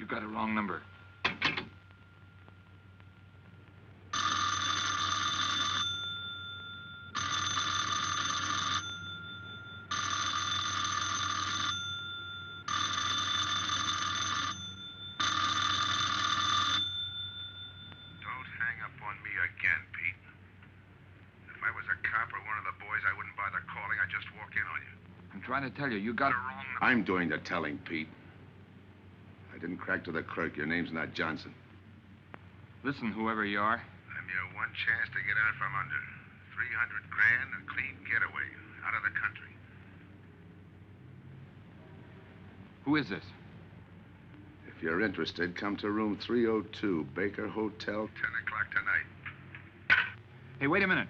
Got a wrong number. Trying to tell you, you got it wrong. I'm doing the telling, Pete. I didn't crack to the clerk. Your name's not Johnson. Listen, whoever you are. I'm your one chance to get out from under. 300 grand, a clean getaway, out of the country. Who is this? If you're interested, come to room 302, Baker Hotel. 10 o'clock tonight. Hey, wait a minute.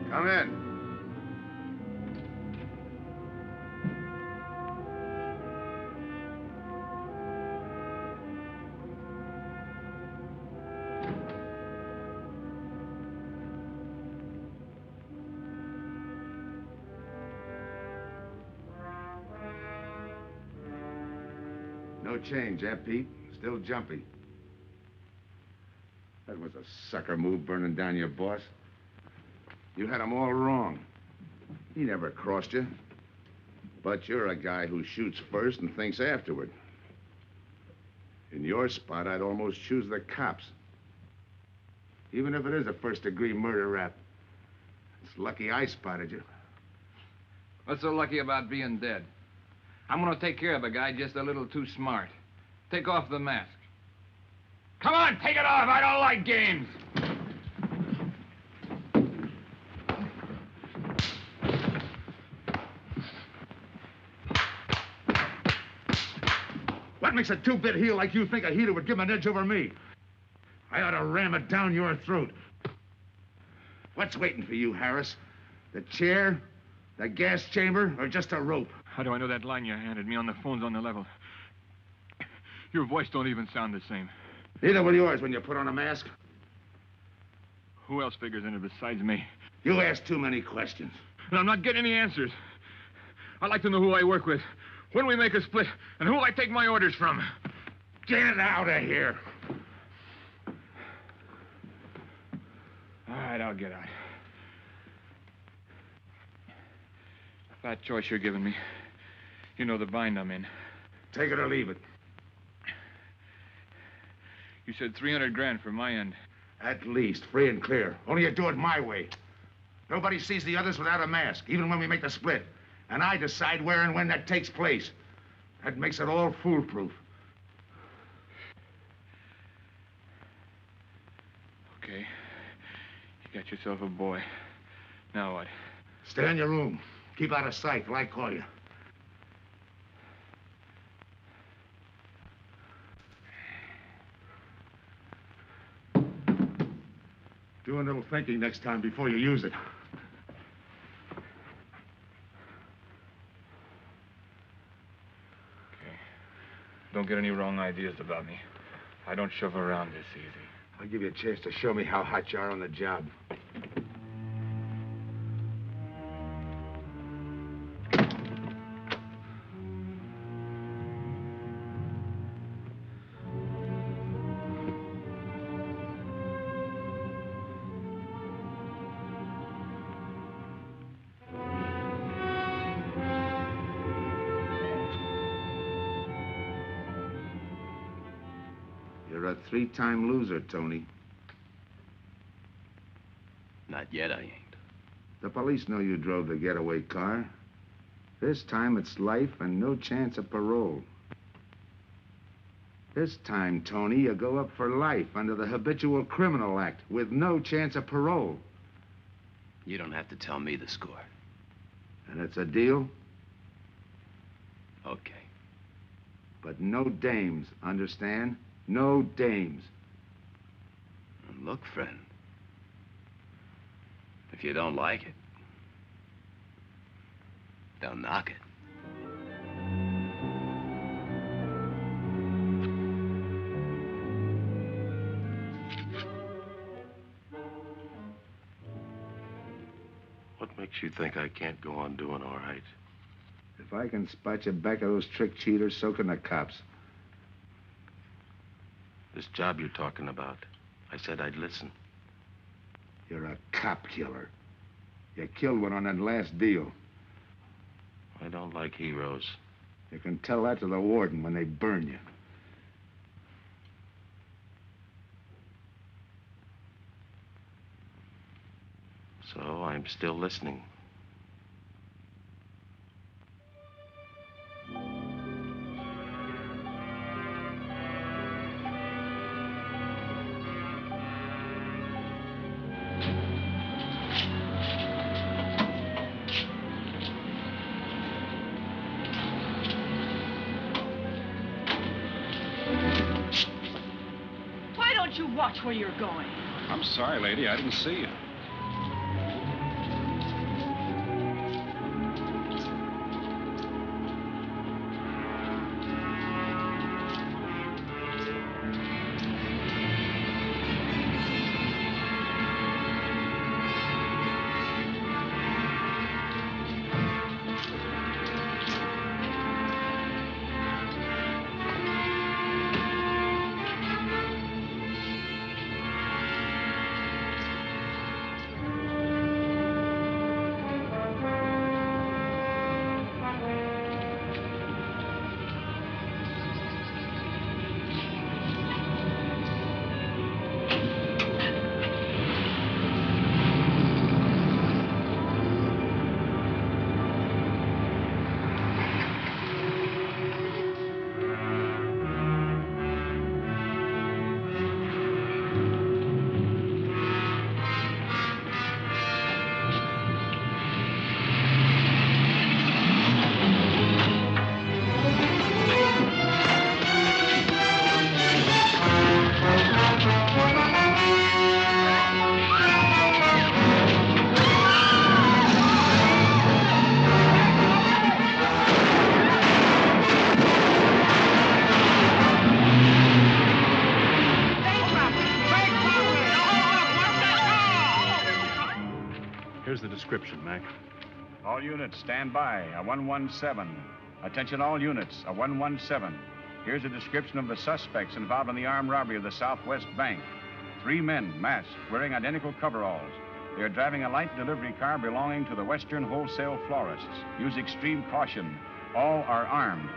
Come in. No change, eh, Pete? Still jumpy. That was a sucker move, burning down your boss. You had him all wrong. He never crossed you. But you're a guy who shoots first and thinks afterward. In your spot, I'd almost choose the cops. Even if it is a first-degree murder rap. It's lucky I spotted you. What's so lucky about being dead? I'm gonna take care of a guy just a little too smart. Take off the mask. Come on, take it off! I don't like games! What makes a two-bit heel like you think a heater would give him an edge over me? I ought to ram it down your throat. What's waiting for you, Harris? The chair, the gas chamber, or just a rope? How do I know that line you handed me on the phone's on the level? Your voice don't even sound the same. Neither will yours when you put on a mask. Who else figures in it besides me? You ask too many questions. And I'm not getting any answers. I'd like to know who I work with, when we make a split, and who I take my orders from. Get out of here. All right, I'll get out. That choice you're giving me. You know the bind I'm in. Take it or leave it. You said 300 grand for my end. At least, free and clear. Only you do it my way. Nobody sees the others without a mask, even when we make the split. And I decide where and when that takes place. That makes it all foolproof. Okay. You got yourself a boy. Now what? Stay in your room. Keep out of sight till I call you. Do a little thinking next time before you use it. Okay. Don't get any wrong ideas about me. I don't shove around this easy. I'll give you a chance to show me how hot you are on the job. You're a 3-time loser, Tony. Not yet, I ain't. The police know you drove the getaway car. This time it's life and no chance of parole. This time, Tony, you go up for life under the Habitual Criminal Act with no chance of parole. You don't have to tell me the score. And it's a deal? Okay. But no dames, understand? No dames. And look, friend. If you don't like it, don't knock it. What makes you think I can't go on doing all right? If I can spot you back of those trick cheaters, so can the cops. This job you're talking about, I said I'd listen. You're a cop killer. You killed one on that last deal. I don't like heroes. You can tell that to the warden when they burn you. So I'm still listening. Why don't you watch where you're going? I'm sorry, lady. I didn't see you. Here's the description, Mac. All units, stand by. A 117. Attention all units, a 117. Here's a description of the suspects involved in the armed robbery of the Southwest Bank. 3 men, masked, wearing identical coveralls. They are driving a light delivery car belonging to the Western Wholesale Florists. Use extreme caution. All are armed.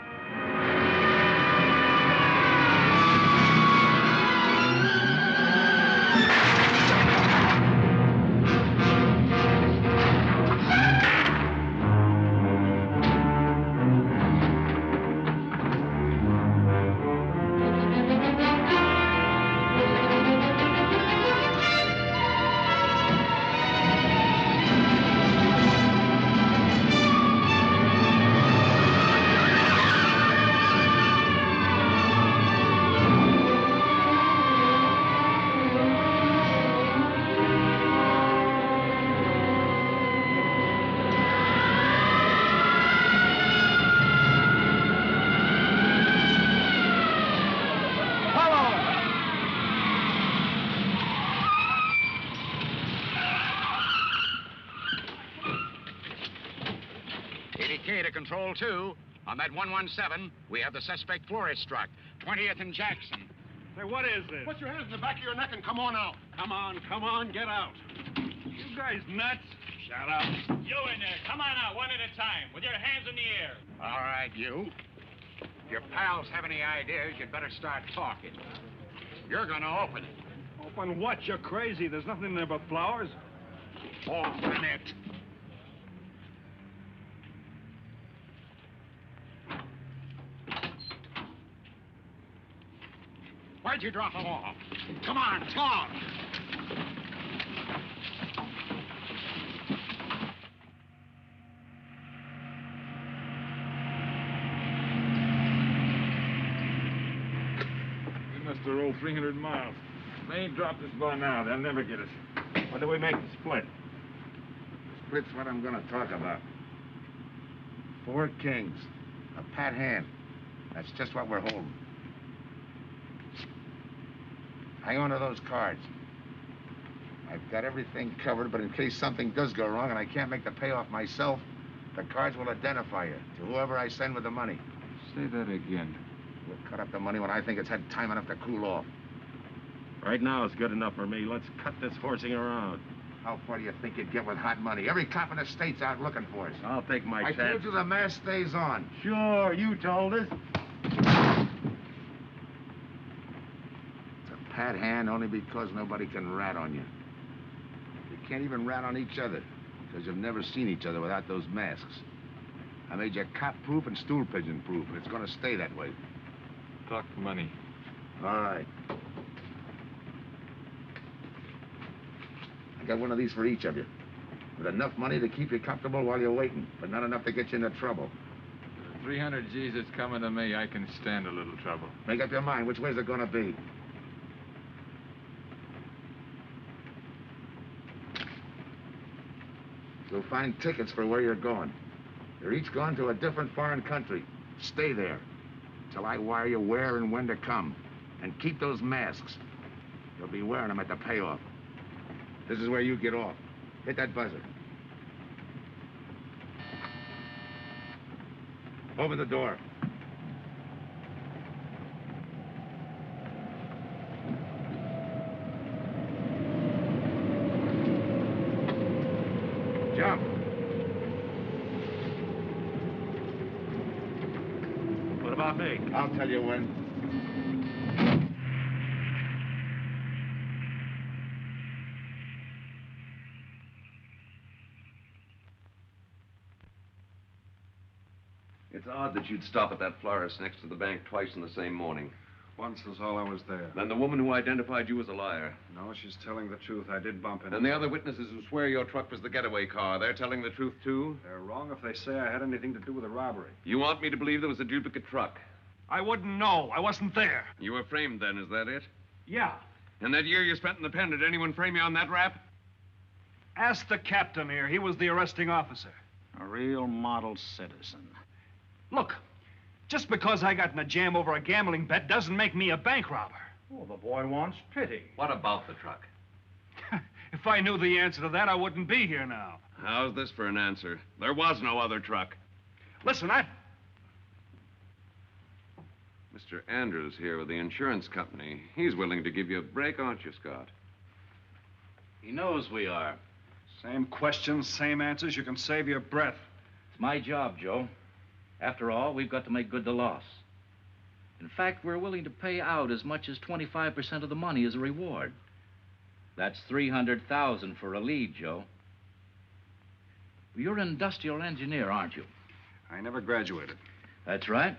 To Control 2. On that 117, we have the suspect florist struck. 20th and Jackson. Say, what is this? Put your hands in the back of your neck and come on out. Come on, get out. You guys nuts? Shut up. You in there, come on out, one at a time, with your hands in the air. All right, you. If your pals have any ideas, you'd better start talking. You're gonna open it. Open what? You're crazy. There's nothing in there but flowers. Open it. Why'd you drop them off? Come on, talk. We must have rolled 300 miles. They ain't dropped us by now. They'll never get us. When do we make the split? Split's what I'm gonna talk about. 4 kings. A pat hand. That's just what we're holding. Hang on to those cards. I've got everything covered, but in case something does go wrong and I can't make the payoff myself, the cards will identify you to whoever I send with the money. Say that again. We'll cut up the money when I think it's had time enough to cool off. Right now is good enough for me. Let's cut this horsing around. How far do you think you'd get with hot money? Every cop in the state's out looking for us. I'll take my I chance. told you the mask stays on. Sure, you told us. It's a pat hand only because nobody can rat on you. You can't even rat on each other because you've never seen each other without those masks. I made you cop-proof and stool pigeon-proof, and it's going to stay that way. Talk money. All right. I got one of these for each of you. With enough money to keep you comfortable while you're waiting, but not enough to get you into trouble. 300 G's that's coming to me, I can stand a little trouble. Make up your mind. Which way's it going to be? You'll find tickets for where you're going. You're each going to a different foreign country. Stay there till I wire you where and when to come. And keep those masks. You'll be wearing them at the payoff. This is where you get off. Hit that buzzer. Open the door. Jump. What about me? I'll tell you when. It's odd that you'd stop at that florist next to the bank twice in the same morning. Once was all I was there. Then the woman who identified you was a liar. No, she's telling the truth. I did bump into And the other witnesses who swear your truck was the getaway car, they're telling the truth, too? They're wrong if they say I had anything to do with the robbery. You want me to believe there was a duplicate truck? I wouldn't know. I wasn't there. You were framed then, is that it? Yeah. And that year you spent in the pen, did anyone frame you on that rap? Ask the captain here. He was the arresting officer. A real model citizen. Look, just because I got in a jam over a gambling bet doesn't make me a bank robber. Oh, the boy wants pity. What about the truck? If I knew the answer to that, I wouldn't be here now. How's this for an answer? There was no other truck. Listen, Mr. Andrews here with the insurance company. He's willing to give you a break, aren't you, Scott? He knows we are. Same questions, same answers. You can save your breath. It's my job, Joe. After all, we've got to make good the loss. In fact, we're willing to pay out as much as 25% of the money as a reward. That's $300,000 for a lead, Joe. You're an industrial engineer, aren't you? I never graduated. That's right.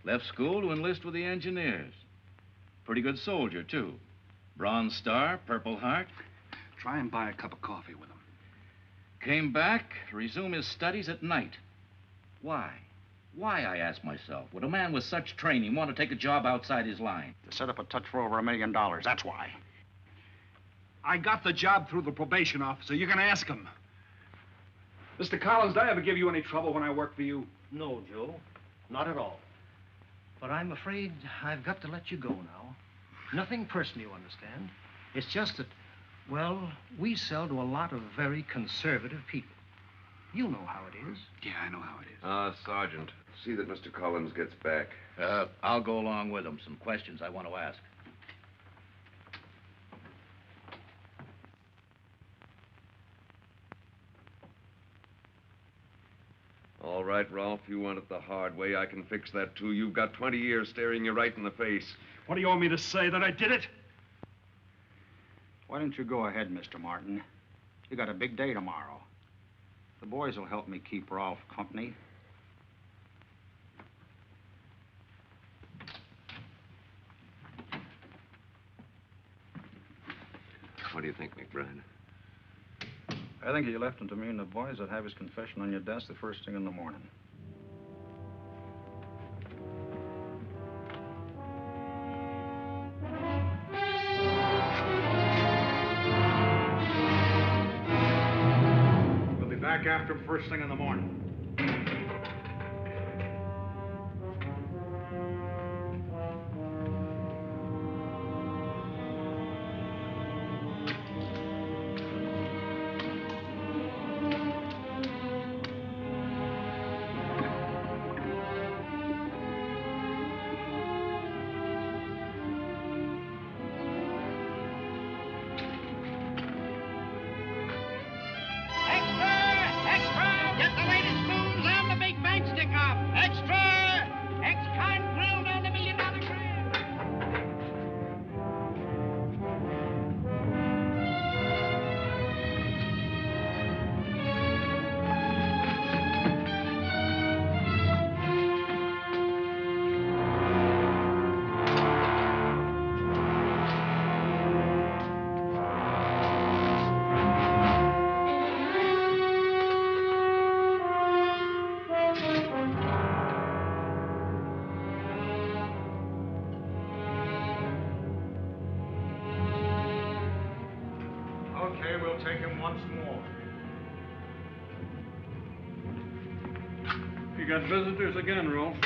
Left school to enlist with the engineers. Pretty good soldier, too. Bronze Star, Purple Heart. Try and buy a cup of coffee with him. Came back to resume his studies at night. Why? Why, I ask myself, would a man with such training want to take a job outside his line? To set up a touch for over $1 million, that's why. I got the job through the probation officer. You can ask him. Mr. Collins, did I ever give you any trouble when I worked for you? No, Joe. Not at all. But I'm afraid I've got to let you go now. Nothing personal, you understand. It's just that, well, we sell to a lot of very conservative people. You know how it is. Yeah, I know how it is. Sergeant, see that Mr. Collins gets back. I'll go along with him. Some questions I want to ask. All right, Ralph, you want it the hard way. I can fix that, too. You've got 20 years staring you right in the face. What do you want me to say, that I did it? Why don't you go ahead, Mr. Martin? You got a big day tomorrow. The boys will help me keep Rolf company. What do you think, McBride? I think you left him to me and the boys would have his confession on your desk the first thing in the morning. We'll be back after him first thing in the morning. Take him once more. You got visitors again, Rolf.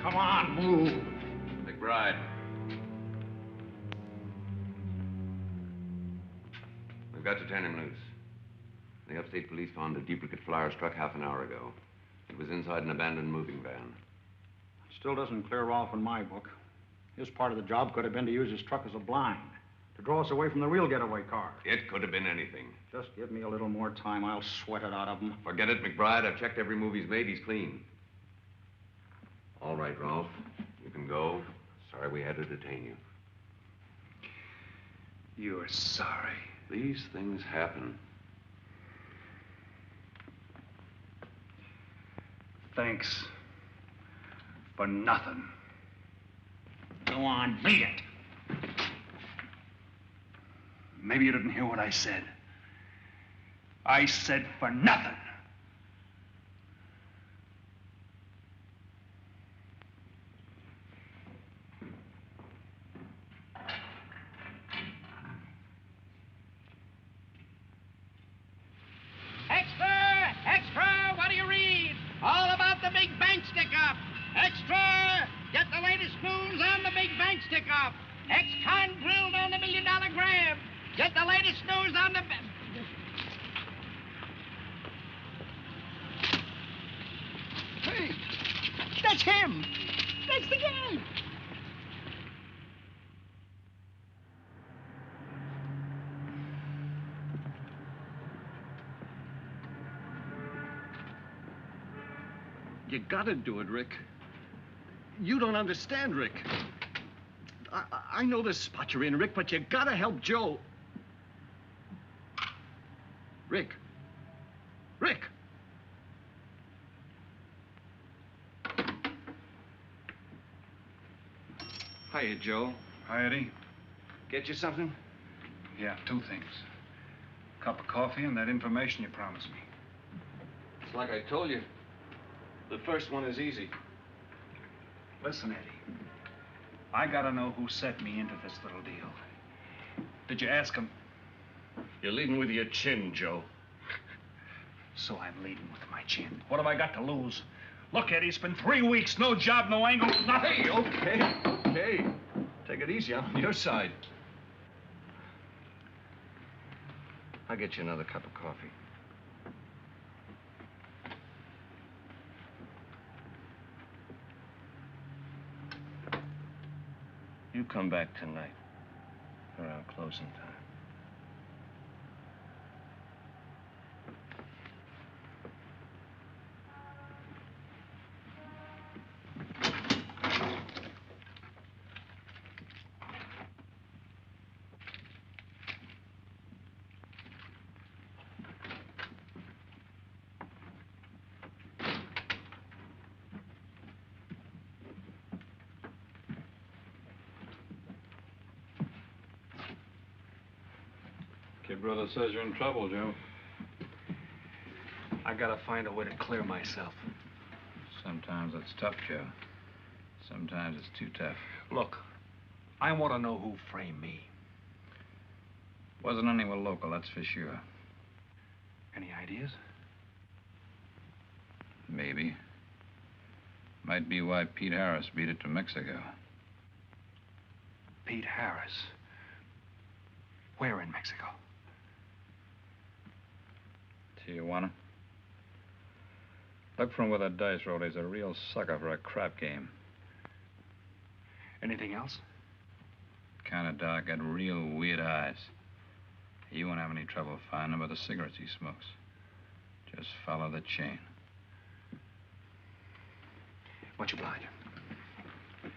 Come on, move. McBride. We've got to turn him loose. The upstate police found a duplicate flyer struck half an hour ago. It was inside an abandoned moving van. Still doesn't clear Rolf in my book. His part of the job could have been to use his truck as a blind, to draw us away from the real getaway car. It could have been anything. Just give me a little more time. I'll sweat it out of him. Forget it, McBride. I've checked every move he's made. He's clean. All right, Ralph. You can go. Sorry we had to detain you. You're sorry. These things happen. Thanks. For nothing. Go on, beat it. Maybe you didn't hear what I said. I said for nothing. Extra! Extra! What do you read? All about the big bank stick-up. Extra! Get the latest news on the big bank stick-up. Ex-con drilled on the $1 million grab. Get the latest news on the... Hey, that's him. That's the guy. You gotta do it, Rick. You don't understand, Rick. I know the spot you're in, Rick, but you gotta help Joe. Rick. Rick! Hiya, Joe. Hi, Eddie. Get you something? Yeah, two things. Cup of coffee and that information you promised me. It's like I told you. The first one is easy. Listen, Eddie. I gotta know who set me into this little deal. Did you ask him? You're leading with your chin, Joe. So I'm leading with my chin. What have I got to lose? Look, Eddie, it's been 3 weeks. No job, no angle, nothing. Hey, okay. Take it easy. I'm on your side. I'll get you another cup of coffee. You come back tonight. Around closing time. Kid brother says you're in trouble, Joe. I gotta find a way to clear myself. Sometimes it's tough, Joe. Sometimes it's too tough. Look, I want to know who framed me. Wasn't anyone local, that's for sure. Any ideas? Maybe. Might be why Pete Harris beat it to Mexico. Pete Harris? Where in Mexico? Tijuana. Look for him with a dice roll. He's a real sucker for a crap game. Anything else? Kind of dark, got real weird eyes. You won't have any trouble finding him by the cigarettes he smokes. Just follow the chain. Much obliged.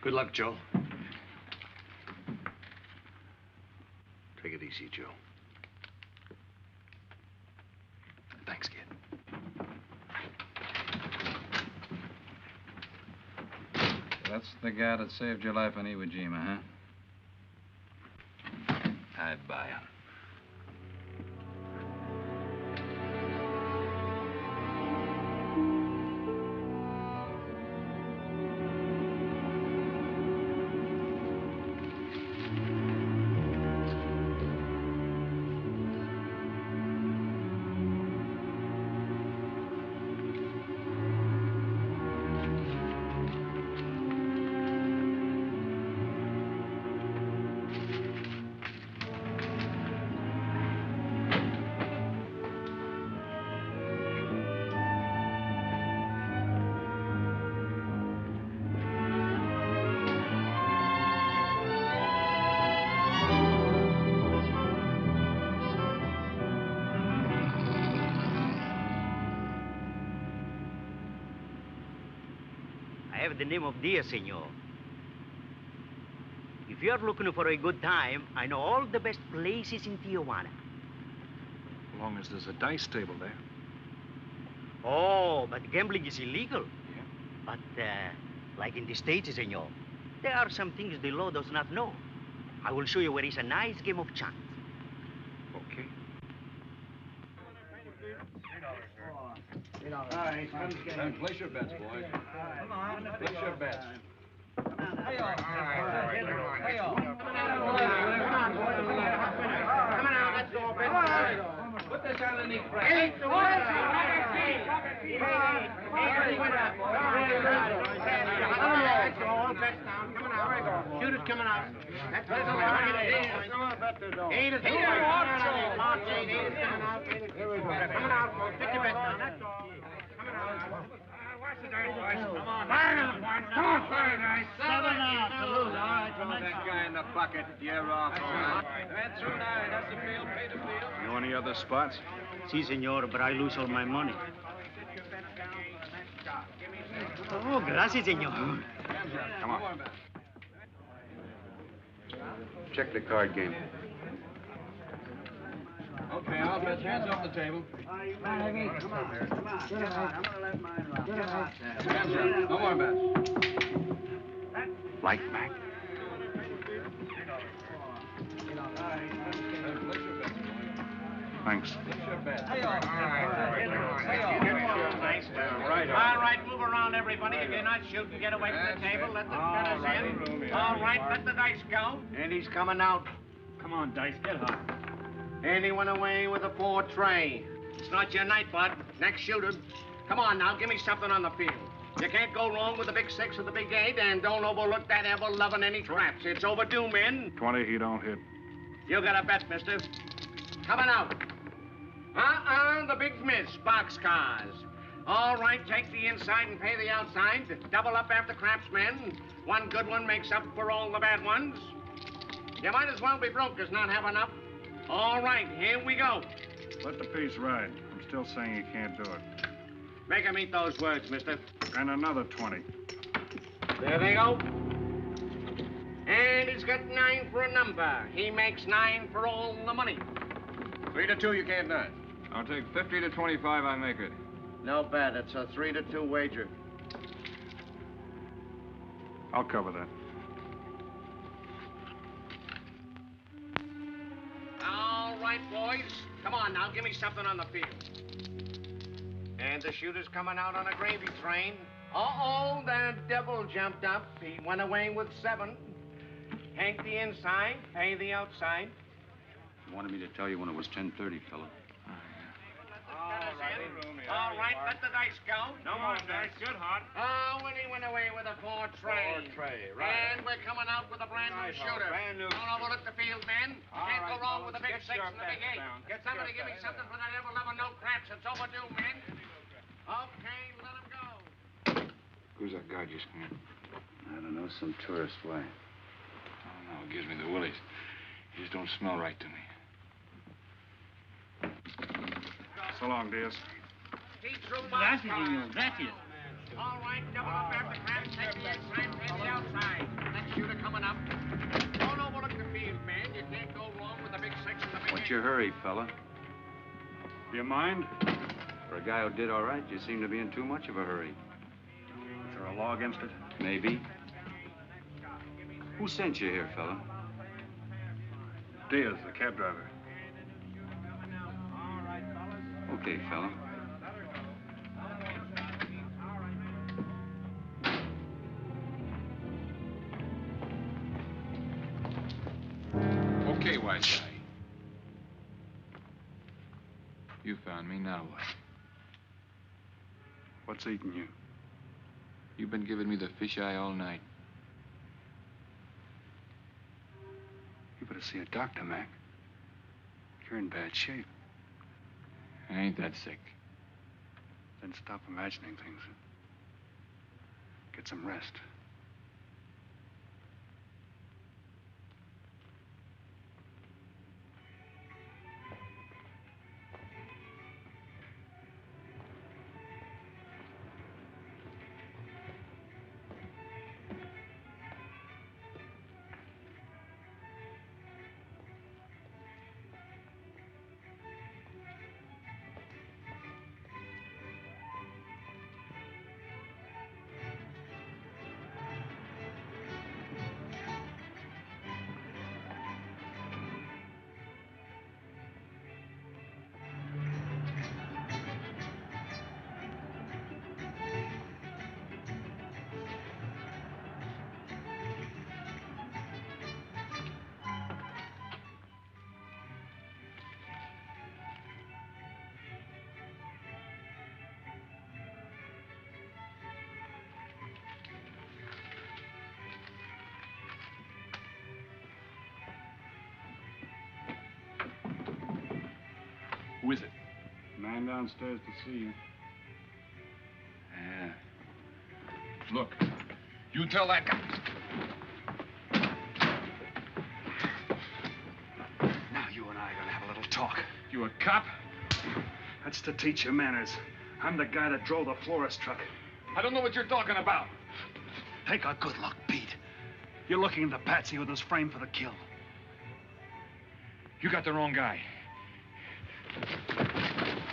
Good luck, Joe. Take it easy, Joe. Thanks, kid. That's the guy that saved your life in Iwo Jima, huh? I buy him. The name of dear senor. If you're looking for a good time, I know all the best places in Tijuana. As long as there's a dice table there. Oh, but gambling is illegal. Yeah. But, like in the States, senor, there are some things the law does not know. I will show you where is a nice game of chance. Okay. Place your bets, boys. Come on. Place your bets. Hey, all right. Hey, all. Come on now, let's go. Put this on the knee. 8 to 1. Shooter's coming out. That's what come on. 8 is coming out. Coming out, folks. Get your bets down. That's all. Watch the dice, boys. Come on. Come on, fire dice. 7 out. Salute. All right, throw that guy in the bucket. You're off. That's through 9. That's the field. Pay the field. You know any other spots? Si, senor, but I lose all my money. Oh, gracias, senor. Come on. Check the card game. Okay, I'll bet hands off the table. Come on. Come on. I'm going to let mine run. Hands up. No more bets. Light back. Thanks. All right, move around, everybody. If you're not shooting, get away from the table. Let the gunners in. All right, let the dice go. And he's coming out. Come on, Dice, get hot. And he went away with a 4 tray. It's not your night, bud. Next shooter. Come on now, give me something on the field. You can't go wrong with the big 6 or the big 8, and don't overlook that ever-loving any traps. It's overdue, men. 20, he don't hit. You got a bet, mister. Coming out. The big miss, boxcars. All right, take the inside and pay the outside. Double up after craps, men. One good one makes up for all the bad ones. You might as well be broke as not have enough. All right, here we go. Let the piece ride. I'm still saying you can't do it. Make him eat those words, mister. And another 20. There they go. And he's got 9 for a number. He makes 9 for all the money. 3 to 2, you can't deny. I'll take 50 to 25, I make it. No bad. It's a 3 to 2 wager. I'll cover that. All right, boys. Come on now, give me something on the field. And the shooter's coming out on a gravy train. Uh-oh, the devil jumped up. He went away with 7. Hank the inside, pay the outside. You wanted me to tell you when it was 10:30, fella. All right, let the dice go. No more dice. Good, Hart. Oh, and he went away with a 4 tray. 4 tray, right. And we're coming out with a brand new shooter. Brand new. Don't overlook the field, men. Can't go wrong with the big 6 and the big 8. Get somebody to give me something for that ever-loving no craps. It's overdue, men. Okay, let him go. Who's that guy just come in? I don't know, some tourist. Why? Oh, no, it gives me the willies. He just don't smell right to me. So long, Diaz. Gracias, señor. Gracias. All right, double up after craps. Take the inside, pay the outside. Next shooter coming up. Don't overlook the field, man. You can't go wrong with the big 6 and the big 8. What's your hurry, fella? You mind? For a guy who did all right, you seem to be in too much of a hurry. Is there a law against it? Maybe. Who sent you here, fella? Diaz, the cab driver. Okay, fella. Okay, wise guy. You found me, now what? What's eating you? You've been giving me the fisheye all night. You better see a doctor, Mac. You're in bad shape. I ain't that sick. Then stop imagining things. Get some rest. Who is it? Man downstairs to see you. Yeah. Look, you tell that guy. Now you and I are gonna have a little talk. You a cop? That's to teach you manners. I'm the guy that drove the florist truck. I don't know what you're talking about. Take a good look, Pete. You're looking at the patsy who was framed for the kill. You got the wrong guy.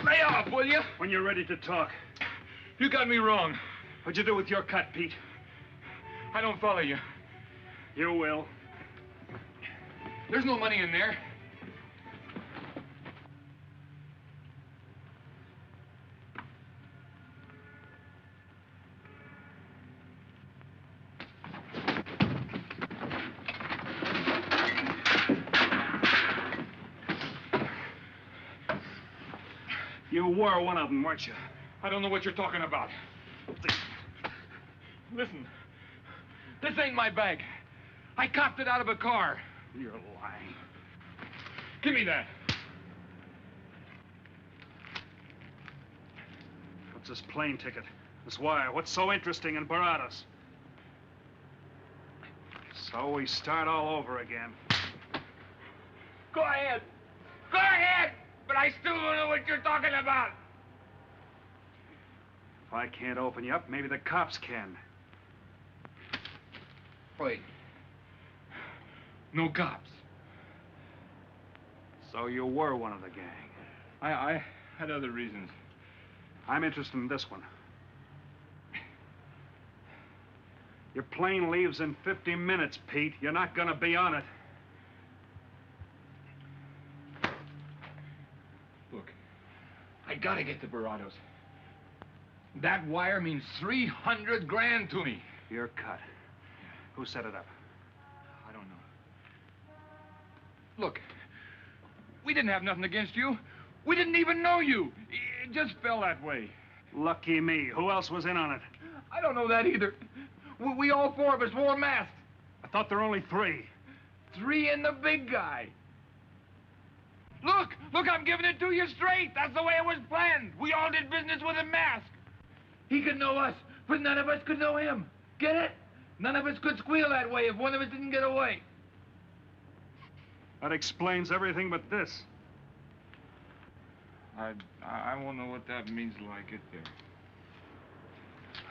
Lay off, will you? When you're ready to talk. You got me wrong. What'd you do with your cut, Pete? I don't follow you. You will. There's no money in there. You were one of them, weren't you? I don't know what you're talking about. Listen, this ain't my bag. I copped it out of a car. You're lying. Give me that. What's this plane ticket? This wire? What's so interesting in Parradox? So we start all over again. Go ahead. Go ahead! But I still don't know what you're talking about. If I can't open you up, maybe the cops can. Wait. No cops. So you were one of the gang. I had other reasons. I'm interested in this one. Your plane leaves in 50 minutes, Pete. You're not gonna be on it. Look, I gotta get to Parradox. That wire means 300 grand to me. You're cut. Who set it up? I don't know. Look, we didn't have nothing against you. We didn't even know you. It just fell that way. Lucky me. Who else was in on it? I don't know that either. We all four of us wore masks. I thought there were only 3. 3 and the big guy. Look, I'm giving it to you straight. That's the way it was planned. We all did business with a mask. He could know us, but none of us could know him. Get it? None of us could squeal that way if one of us didn't get away. That explains everything but this. I won't know what that means till I get there.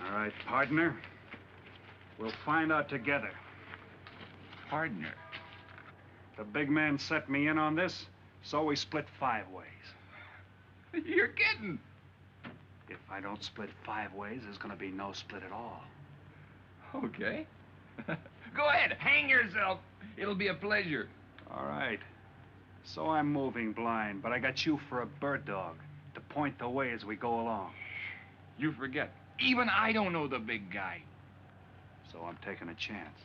All right, partner. We'll find out together. Partner? The big man set me in on this, so we split 5 ways. You're kidding. If I don't split 5 ways, there's gonna be no split at all. Okay. Go ahead, hang yourself. It'll be a pleasure. All right. So I'm moving blind, but I got you for a bird dog to point the way as we go along. You forget. Even I don't know the big guy. So I'm taking a chance.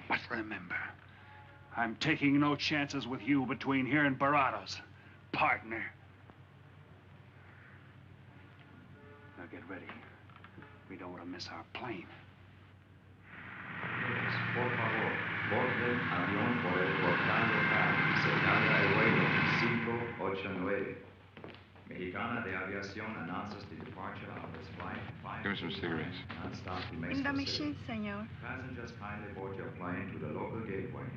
But remember, I'm taking no chances with you between here and Parradox, partner. Now get ready. We don't want to miss our plane. Por favor, borden avión por el portal local, señal de vuelo 589. Mexicana de Aviación announces the departure of this flight 5. Give me some cigarettes. Non-stop to In the Mexico machine, City. senor. Passengers kindly board your plane to the local gateway.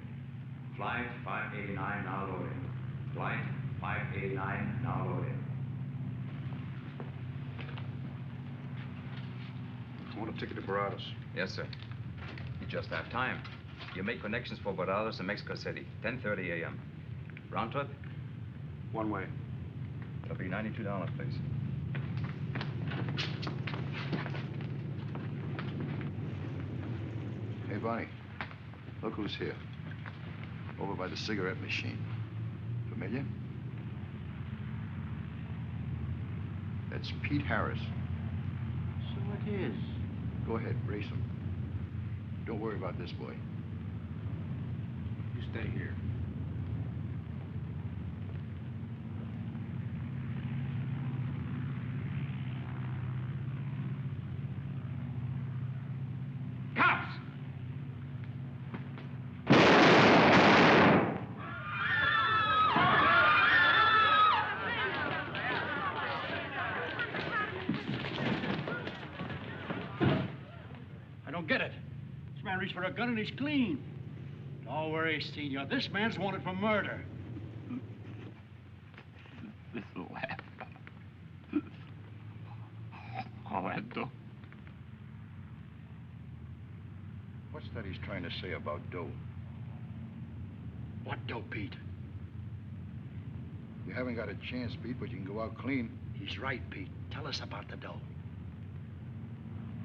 Flight 589 now loading. Flight 589 now loading. I want a ticket to Parradox. Yes, sir. You just have time. You make connections for Parradox in Mexico City, 10:30 a.m. Round trip? One way. It'll be $92, please. Hey, Bonnie, look who's here. Over by the cigarette machine. Familiar? That's Pete Harris. So it is. Go ahead, brace him. Don't worry about this boy. You stay here. Cops! I don't get it. This man reached for a gun and he's clean. Don't worry, Senor. This man's wanted for murder. This will happen. Orlando. What's that he's trying to say about dough? What dough, Pete? You haven't got a chance, Pete, but you can go out clean. He's right, Pete. Tell us about the dough.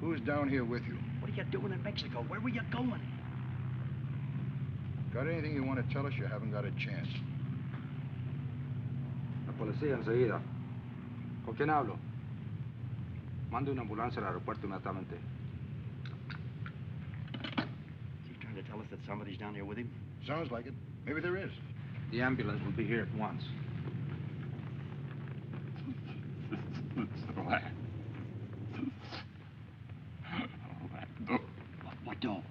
Who's down here with you? What are you doing in Mexico? Where were you going? Got anything you want to tell us? You haven't got a chance. La policía enseguida. ¿Con quién hablo? Mande una ambulancia al aeropuerto inmediatamente. Is he trying to tell us that somebody's down here with him? Sounds like it. Maybe there is. The ambulance will be here at once. What dough?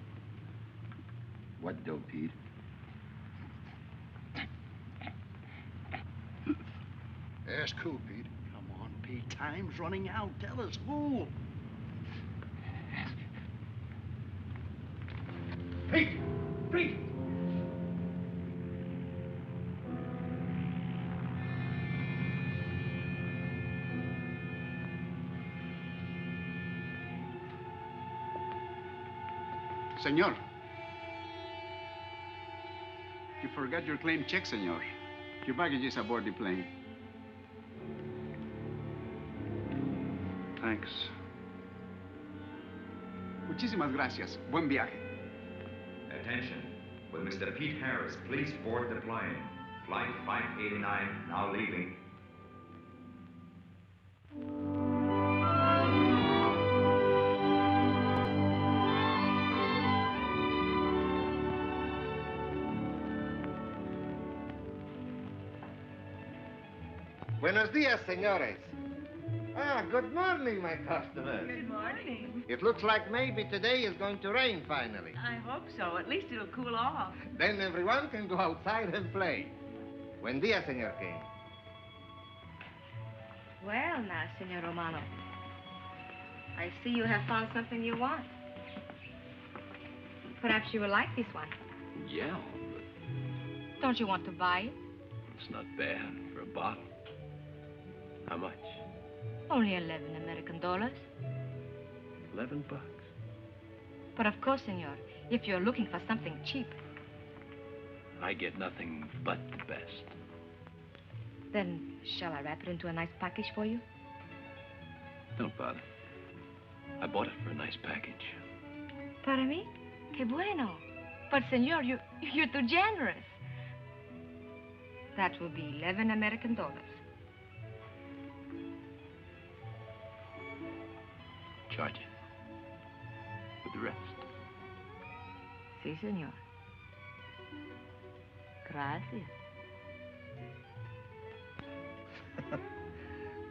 What dough, Pete? Ask who, Pete? Come on, Pete. Time's running out. Tell us who. Pete! Pete! Senor. You forgot your claim check, senor. Your baggage is aboard the plane. Thanks. Muchísimas gracias. Buen viaje. Attention. Will Mr. Pete Harris please board the plane? Flight 589, now leaving. Buenos dias, senores. Ah, good morning, my customers. Good morning. It looks like maybe today is going to rain finally. I hope so. At least it'll cool off. Then everyone can go outside and play. Buen dia, Senor King. Well, now, Senor Romano, I see you have found something you want. Perhaps you will like this one. Yeah, Don't you want to buy it? it's not bad for a bottle. How much? Only 11 American dollars. $11. But of course, Senor, if you're looking for something cheap, I get nothing but the best. then shall I wrap it into a nice package for you? Don't bother. I bought it for a nice package. Para mí? Que bueno. But, Senor, you're too generous. That will be 11 American dollars. Charge it. With the rest. Si, Senor. Gracias.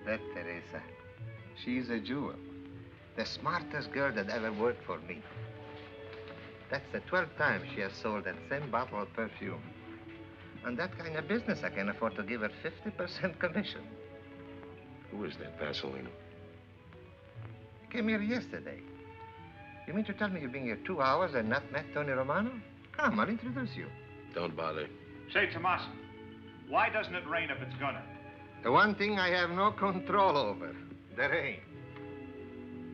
That Teresa, she's a jewel. The smartest girl that ever worked for me. That's the 12th time she has sold that same bottle of perfume. On that kind of business, I can afford to give her 50% commission. Who is that Vaseline? Came here yesterday. You mean to tell me you've been here 2 hours and not met Tony Romano? Come, I'll introduce you. Don't bother. Say, Tomas, why doesn't it rain if it's gonna? The one thing I have no control over, the rain.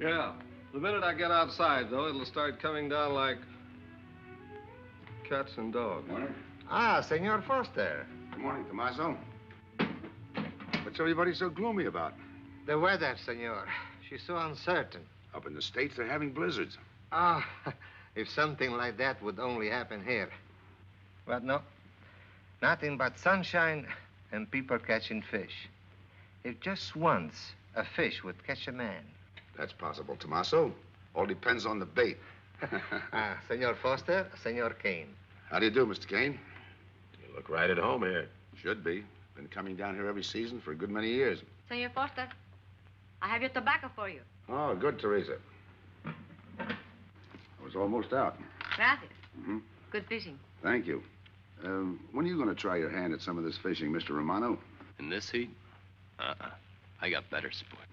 Yeah. The minute I get outside, though, it'll start coming down like cats and dogs. Morning. Ah, Senor Foster. Good morning, Tommaso. What's everybody so gloomy about? The weather, Senor. She's so uncertain. Up in the States, they're having blizzards. Ah, if something like that would only happen here. But no. Nothing but sunshine and people catching fish. If just once a fish would catch a man. That's possible, Tommaso. All depends on the bait. Ah, Senor Foster, Senor Kane. How do you do, Mr. Kane? You look right at home here. Should be. Been coming down here every season for a good many years. Senor Foster, I have your tobacco for you. Oh, good, Teresa. I was almost out. Gracias. Mm-hmm. Good fishing. Thank you. When are you going to try your hand at some of this fishing, Mr. Romano? In this heat? I got better sport.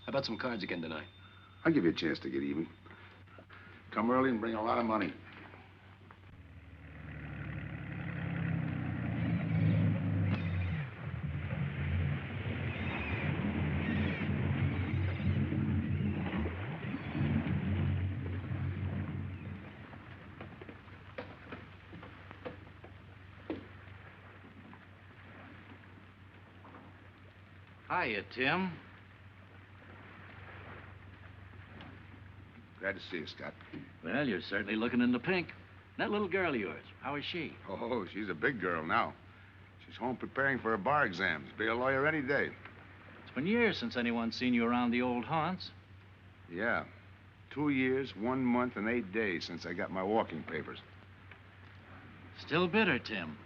How about some cards again tonight? I'll give you a chance to get even. Come early and bring a lot of money. Hiya, Tim. Glad to see you, Scott. Well, you're certainly looking in the pink. That little girl of yours, how is she? Oh, she's a big girl now. She's home preparing for her bar exams. Be a lawyer any day. It's been years since anyone's seen you around the old haunts. Yeah. 2 years, 1 month, and 8 days since I got my walking papers. Still bitter, Tim.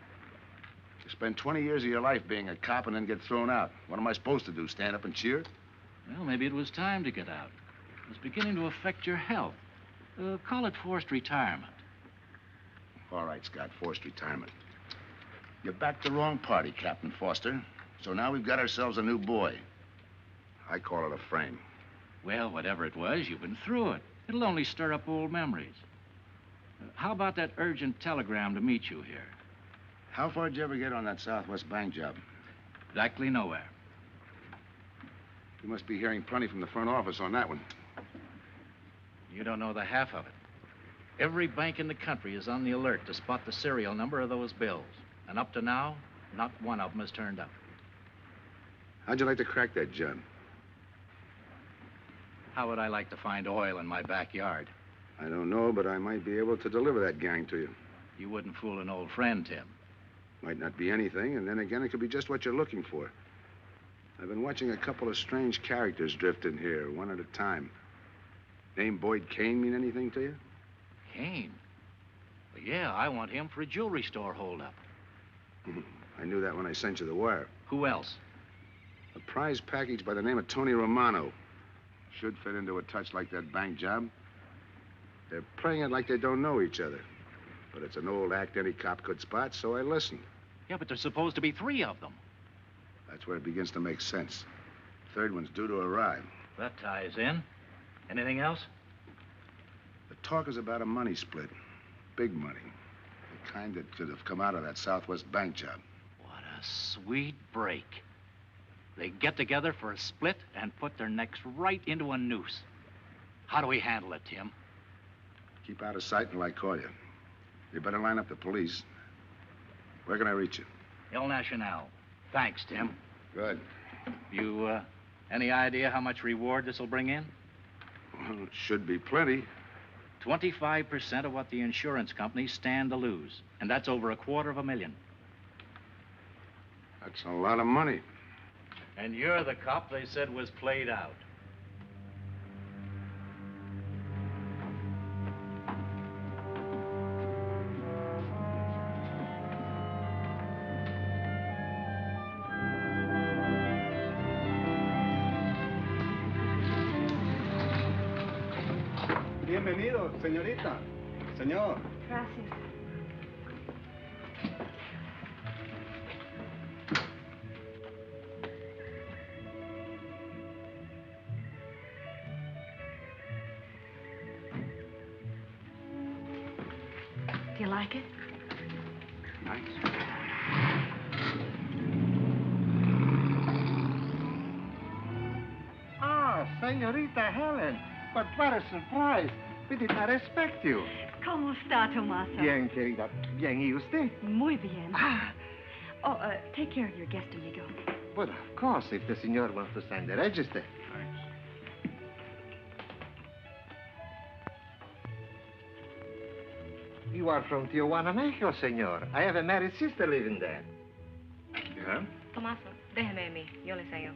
You spend 20 years of your life being a cop and then get thrown out. What am I supposed to do, stand up and cheer? Well, maybe it was time to get out. It was beginning to affect your health. Call it forced retirement. All right, Scott, forced retirement. You backed the wrong party, Captain Foster. So now we've got ourselves a new boy. I call it a frame. Well, whatever it was, you've been through it. It'll only stir up old memories. How about that urgent telegram to meet you here? How far did you ever get on that Southwest Bank job? Exactly nowhere. You must be hearing plenty from the front office on that one. You don't know the half of it. Every bank in the country is on the alert to spot the serial number of those bills. And up to now, not one of them has turned up. How'd you like to crack that job? How would I like to find oil in my backyard? I don't know, but I might be able to deliver that gang to you. You wouldn't fool an old friend, Tim. Might not be anything, and then again, it could be just what you're looking for. I've been watching a couple of strange characters drift in here, one at a time. Name Boyd Kane mean anything to you? Kane? Well, yeah, I want him for a jewelry store holdup. I knew that when I sent you the wire. Who else? A prize package by the name of Tony Romano. Should fit into a touch like that bank job. They're playing it like they don't know each other. But it's an old act any cop could spot, so I listened. Yeah, but there's supposed to be 3 of them. That's where it begins to make sense. Third one's due to arrive. That ties in. Anything else? The talk is about a money split. Big money. The kind that could have come out of that Southwest bank job. What a sweet break. They get together for a split and put their necks right into a noose. How do we handle it, Tim? Keep out of sight until I call you. You better line up the police. Where can I reach you? El Nacional. Thanks, Tim. Good. You, any idea how much reward this will bring in? Well, it should be plenty. 25% of what the insurance companies stand to lose. And that's over $250,000. That's a lot of money. And you're the cop they said was played out. Bienvenido, señorita. Señor. Gracias. Do you like it? Nice. Ah, Señorita Helen. But what a surprise. We did not expect you. ¿Cómo está, Tomaso? Bien, querida. Bien, ¿y usted? Muy bien. Oh, take care of your guest, amigo. But of course, if the senor wants to sign the register. Thanks. You are from Tijuana, Mexico, senor. I have a married sister living there. Yeah? Tomaso, déjeme a mí. Yo le enseño.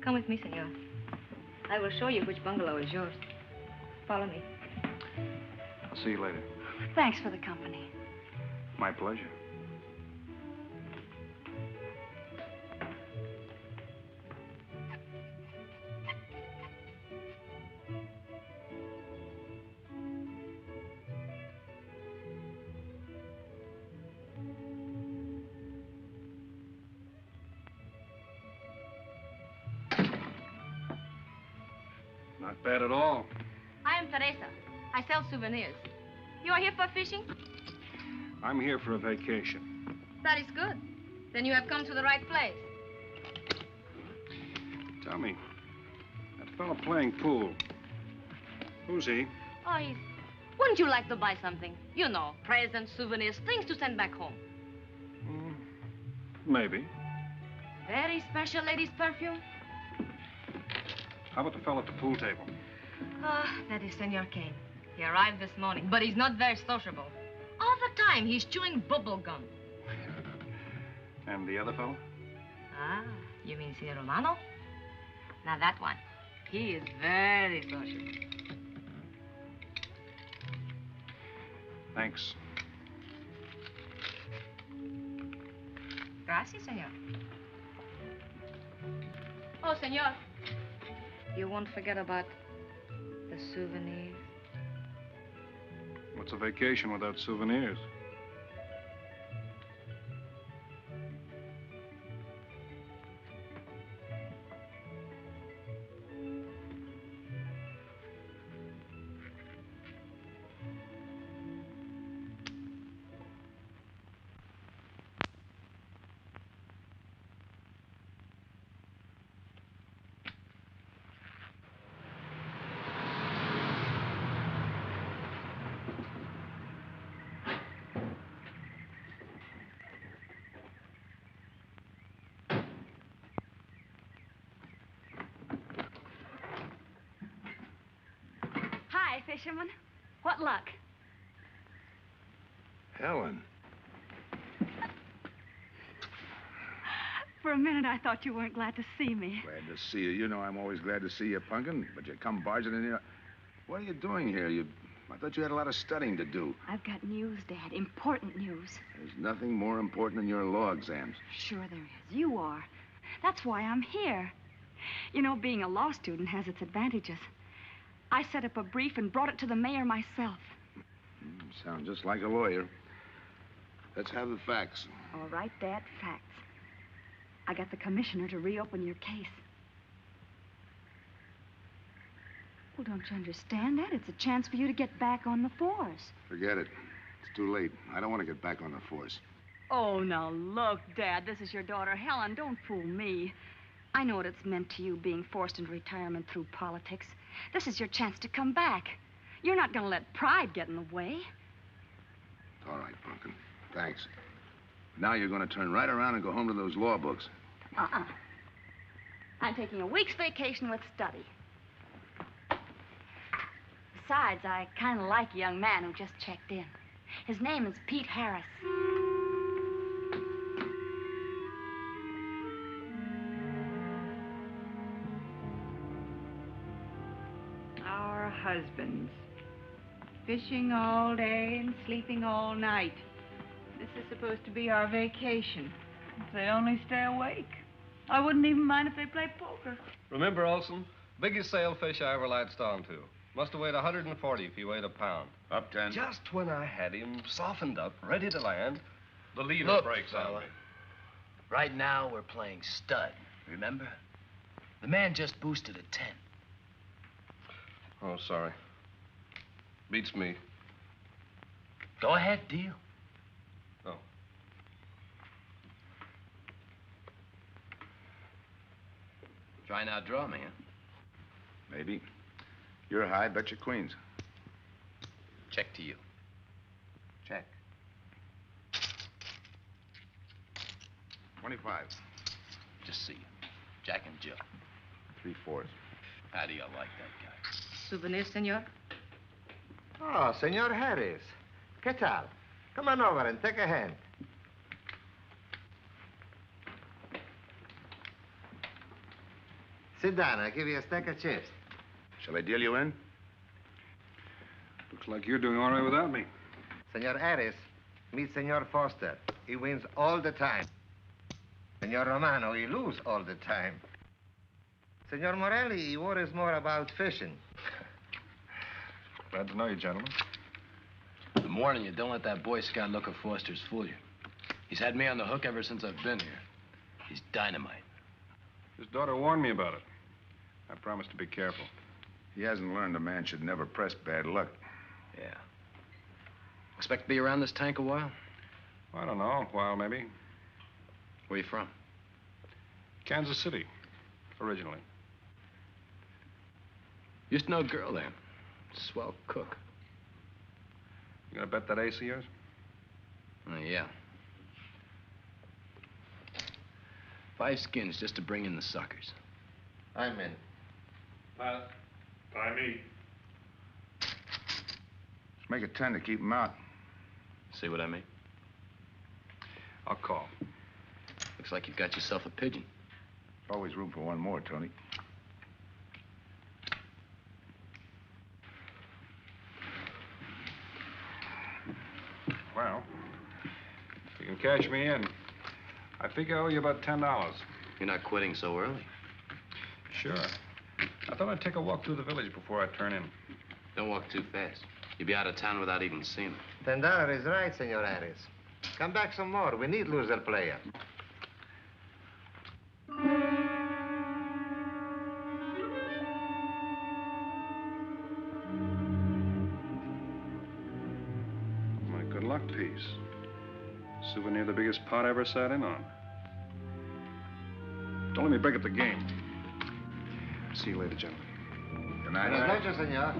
Come with me, senor. I will show you which bungalow is yours. Follow me. I'll see you later. Thanks for the company. My pleasure. Not bad at all. I am Teresa. I sell souvenirs. You are here for fishing? I'm here for a vacation. That is good. Then you have come to the right place. Tell me, that fellow playing pool, who's he? Oh, wouldn't you like to buy something? You know, presents, souvenirs, things to send back home. Maybe. Very special ladies' perfume. How about the fellow at the pool table? That is Senor Kane. He arrived this morning, but he's not very sociable. All the time, he's chewing bubble gum. And the other fellow? Ah, you mean Senor Romano? Now that one, he is very sociable. Thanks. Gracias, senor. Oh, senor. You won't forget about the souvenirs. What's a vacation without souvenirs? fisherman. What luck? Helen. For a minute, I thought you weren't glad to see me. Glad to see you. You know I'm always glad to see you, Punkin, but you come barging in here. What are you doing here? I thought you had a lot of studying to do. I've got news, Dad. Important news. There's nothing more important than your law exams. Sure there is. You are. That's why I'm here. You know, being a law student has its advantages. I set up a brief and brought it to the mayor myself. Sound just like a lawyer. Let's have the facts. All right, Dad, facts. I got the commissioner to reopen your case. Well, don't you understand that? It's a chance for you to get back on the force. Forget it. It's too late. I don't want to get back on the force. Oh, now look, Dad, this is your daughter, Helen. Don't fool me. I know what it's meant to you being forced into retirement through politics. This is your chance to come back. You're not going to let pride get in the way. All right, Pumpkin. Thanks. Now you're going to turn right around and go home to those law books. I'm taking a week's vacation with study. Besides, I kind of like a young man who just checked in. His name is Pete Harris. Our husbands. Fishing all day and sleeping all night. This is supposed to be our vacation. If they only stay awake. I wouldn't even mind if they played poker. Remember, Olson, biggest sailfish I ever latched onto. Must have weighed 140 if he weighed a pound. Up 10. Just when I had him softened up, ready to land, the leader Look, breaks on fella. me. Right now, we're playing stud, remember? The man just boosted a 10. Oh, sorry. Beats me. Go ahead, deal. Oh. Try and outdraw me, huh? Maybe. You're high, bet your queens. Check to you. Check. 25. Just see you. Jack and Jill. 3/4. How do you like that guy? Souvenir, senor? Oh, Senor Harris. ¿Qué tal? Come on over and take a hand. Sit down. I'll give you a stack of chips. Shall I deal you in? Looks like you're doing all right without me. Senor Harris, meet Senor Foster. He wins all the time. Senor Romano, he loses all the time. Senor Morelli, he worries more about fishing. Glad to know you, gentlemen. I'm warning you, don't let that Boy Scout look of Foster's fool you. He's had me on the hook ever since I've been here. He's dynamite. His daughter warned me about it. I promised to be careful. He hasn't learned a man should never press bad luck. Yeah. Expect to be around this tank a while? I don't know, a while maybe. Where you from? Kansas City, originally. Used to know a girl there. Swell cook. You gonna bet that ace of yours? Yeah. 5 skins just to bring in the suckers. I'm in. Pass. By me. Let's make it 10 to keep him out. See what I mean? I'll call. Looks like you've got yourself a pigeon. Always room for one more, Tony. Well, if you can cash me in, I think I owe you about $10. You're not quitting so early. Sure. I thought I'd take a walk through the village before I turn in. Don't walk too fast. You'll be out of town without even seeing it. $10 is right, Senor Harris. Come back some more. We need loser player. My good luck piece. Souvenir the biggest pot I ever sat in on. Don't let me break up the game. See you later, gentlemen. Good night. Buenas noches, senor.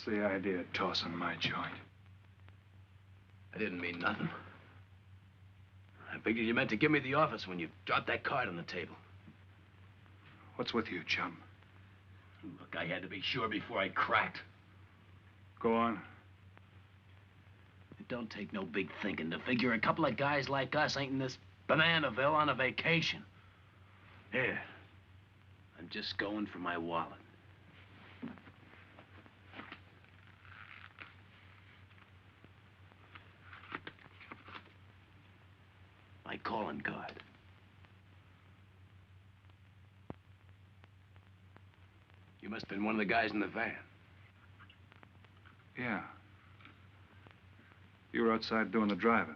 What's the idea of tossing my joint? I didn't mean nothing. I figured you meant to give me the office when you dropped that card on the table. What's with you, chum? Look, I had to be sure before I cracked. Go on. It don't take no big thinking to figure a couple of guys like us ain't in this Bananaville on a vacation. Here, I'm just going for my wallet. My calling card. You must have been one of the guys in the van. Yeah. You were outside doing the driving.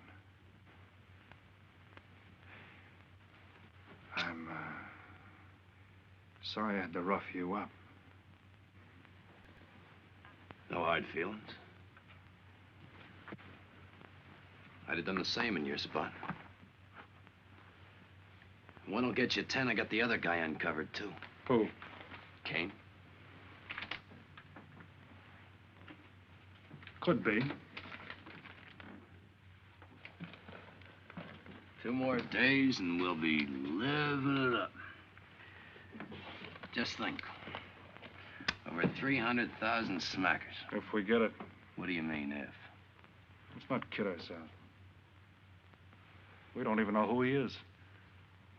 I'm, sorry I had to rough you up. No hard feelings. I'd have done the same in your spot. One'll get you 10. I got the other guy uncovered, too. Who? Kane. Could be. 2 more days and we'll be living it up. Just think. Over 300,000 smackers. If we get it. What do you mean, if? Let's not kid ourselves. We don't even know who he is.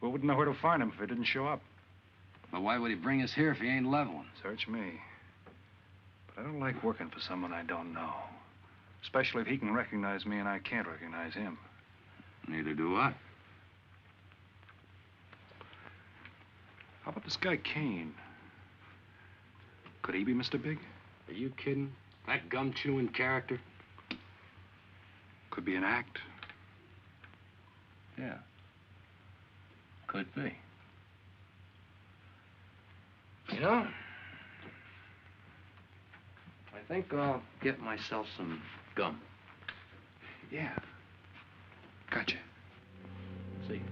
We wouldn't know where to find him if he didn't show up. But why would he bring us here if he ain't leveling? Search me. But I don't like working for someone I don't know. Especially if he can recognize me and I can't recognize him. Neither do I. How about this guy Kane? Could he be Mr. Big? Are you kidding? That gum-chewing character? Could be an act. Yeah. Could be. You know, I think I'll get myself some gum. Yeah. Gotcha. See.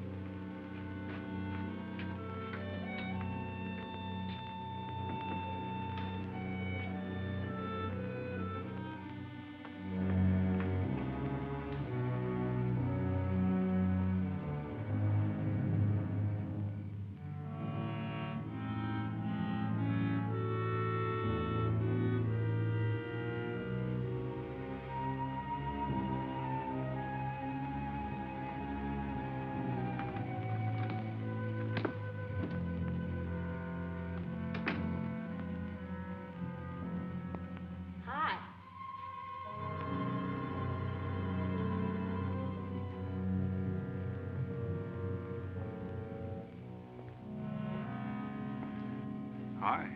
Hi.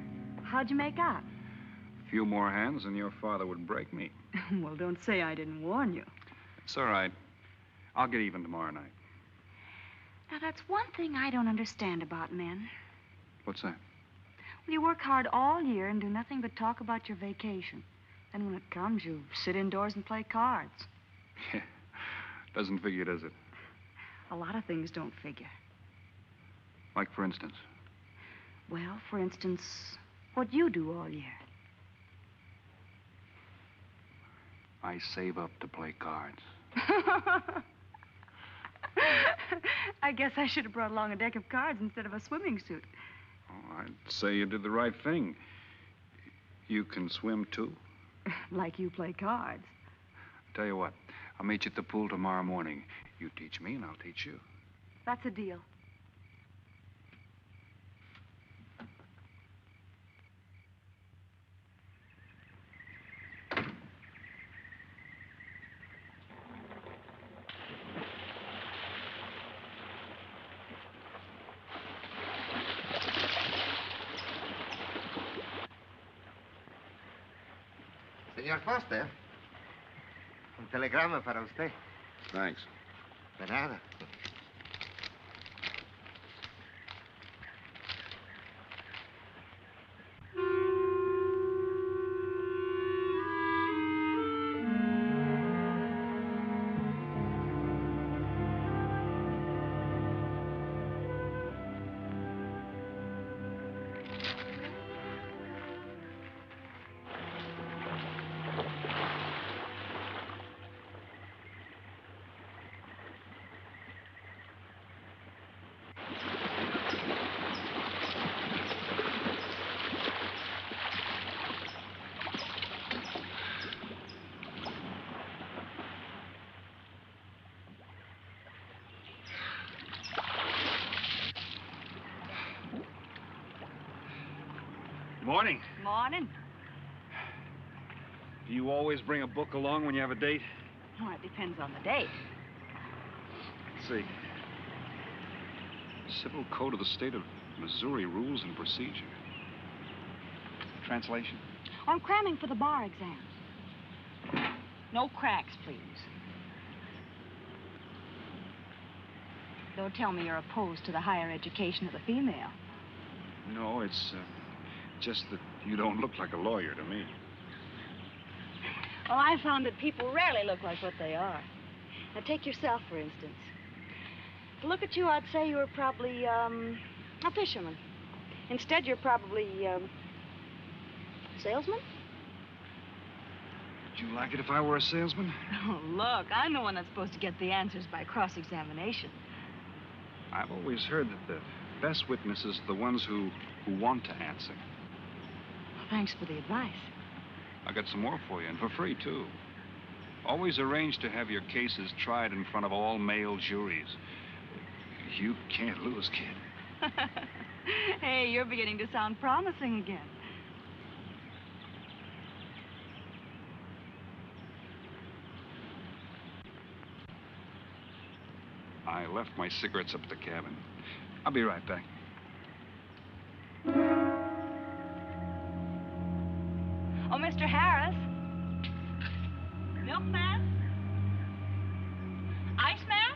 How'd you make out? A few more hands and your father would break me. Well, don't say I didn't warn you. It's all right. I'll get even tomorrow night. Now, that's one thing I don't understand about men. What's that? Well, you work hard all year and do nothing but talk about your vacation. Then when it comes, you sit indoors and play cards. Yeah. Doesn't figure, does it? A lot of things don't figure. Like, for instance? Well, for instance, what you do all year. I save up to play cards. I guess I should have brought along a deck of cards instead of a swimming suit. Oh, I'd say you did the right thing. You can swim, too? Like you play cards. Tell you what, I'll meet you at the pool tomorrow morning. You teach me and I'll teach you. That's a deal. Señor Foster, un telegrama para usted. Thanks. De nada. Morning. Morning. Do you always bring a book along when you have a date? Well, it depends on the date. Let's see. Civil Code of the State of Missouri Rules and Procedure. Translation? I'm cramming for the bar exam. No cracks, please. Don't tell me you're opposed to the higher education of the female. No, it's just that you don't look like a lawyer to me. Well, I found that people rarely look like what they are. Now, take yourself, for instance. To look at you, I'd say you were probably, a fisherman. Instead, you're probably, a salesman? Would you like it if I were a salesman? Oh, look, I'm the one that's supposed to get the answers by cross-examination. I've always heard that the best witnesses are the ones who want to answer. Thanks for the advice. I got some more for you, and for free, too. Always arrange to have your cases tried in front of all male juries. You can't lose, kid. Hey, you're beginning to sound promising again. I left my cigarettes up at the cabin. I'll be right back. Oh, Mr. Harris. Milkman? Iceman?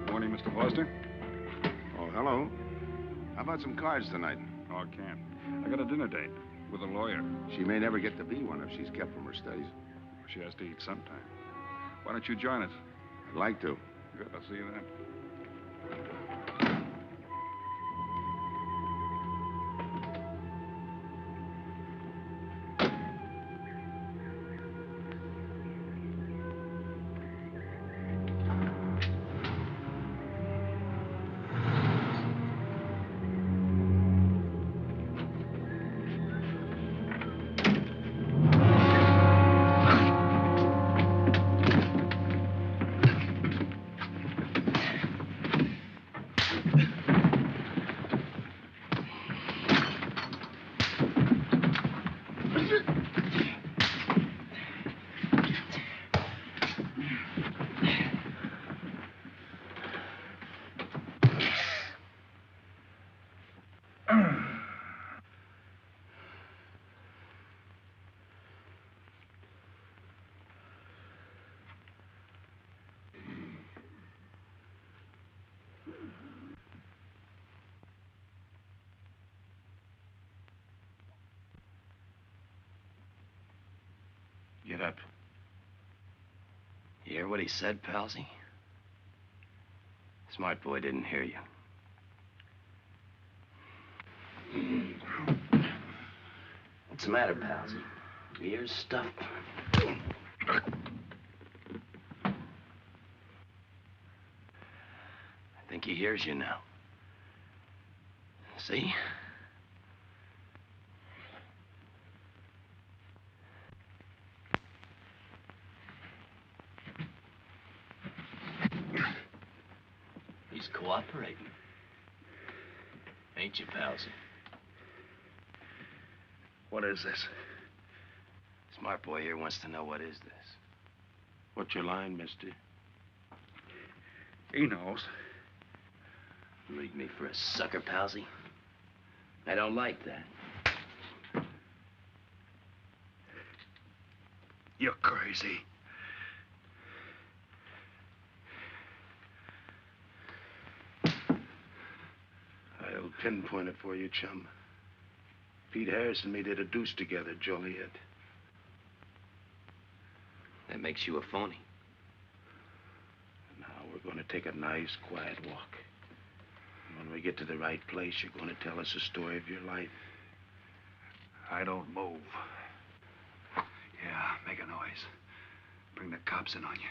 Morning, Mr. Foster. Oh, hello. How about some cards tonight? Oh, I can't. I got a dinner date with a lawyer. She may never get to be one if she's kept from her studies. She has to eat sometime. Why don't you join us? I'd like to. Good, I'll see you then. Get up. You hear what he said, Palsy? Smart boy didn't hear you. What's the matter, Palsy? Your ears stuffed? I think he hears you now. See? He's cooperating. Ain't you, Palsy? What is this? Smart boy here wants to know what is this. What's your line, mister? He knows. Leave me for a sucker, Palsy. I don't like that. You're crazy. I'll pinpoint it for you, chum. Pete Harris and me did a deuce together, Joliet. That makes you a phony. Now we're going to take a nice, quiet walk. we get to the right place, you're going to tell us the story of your life. I don't move. Yeah, make a noise. Bring the cops in on you.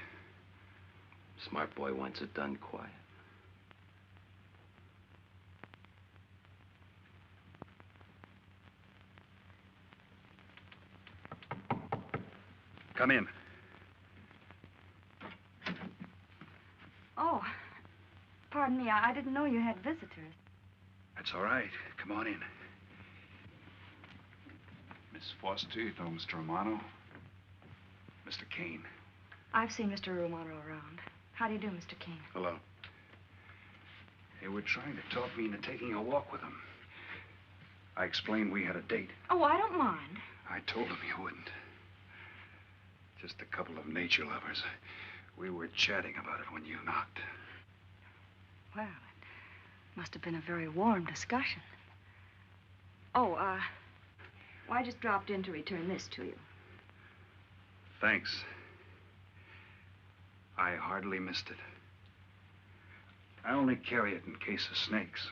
Smart boy wants it done quiet. Come in. Oh, pardon me. I didn't know you had visitors. That's all right. Come on in. Miss Foster, you know Mr. Romano? Mr. Kane. I've seen Mr. Romano around. How do you do, Mr. Kane? Hello. They were trying to talk me into taking a walk with them. I explained we had a date. Oh, I don't mind. I told them you wouldn't. Just a couple of nature lovers. We were chatting about it when you knocked. Well, it must have been a very warm discussion. Oh, well, I just dropped in to return this to you. Thanks. I hardly missed it. I only carry it in case of snakes.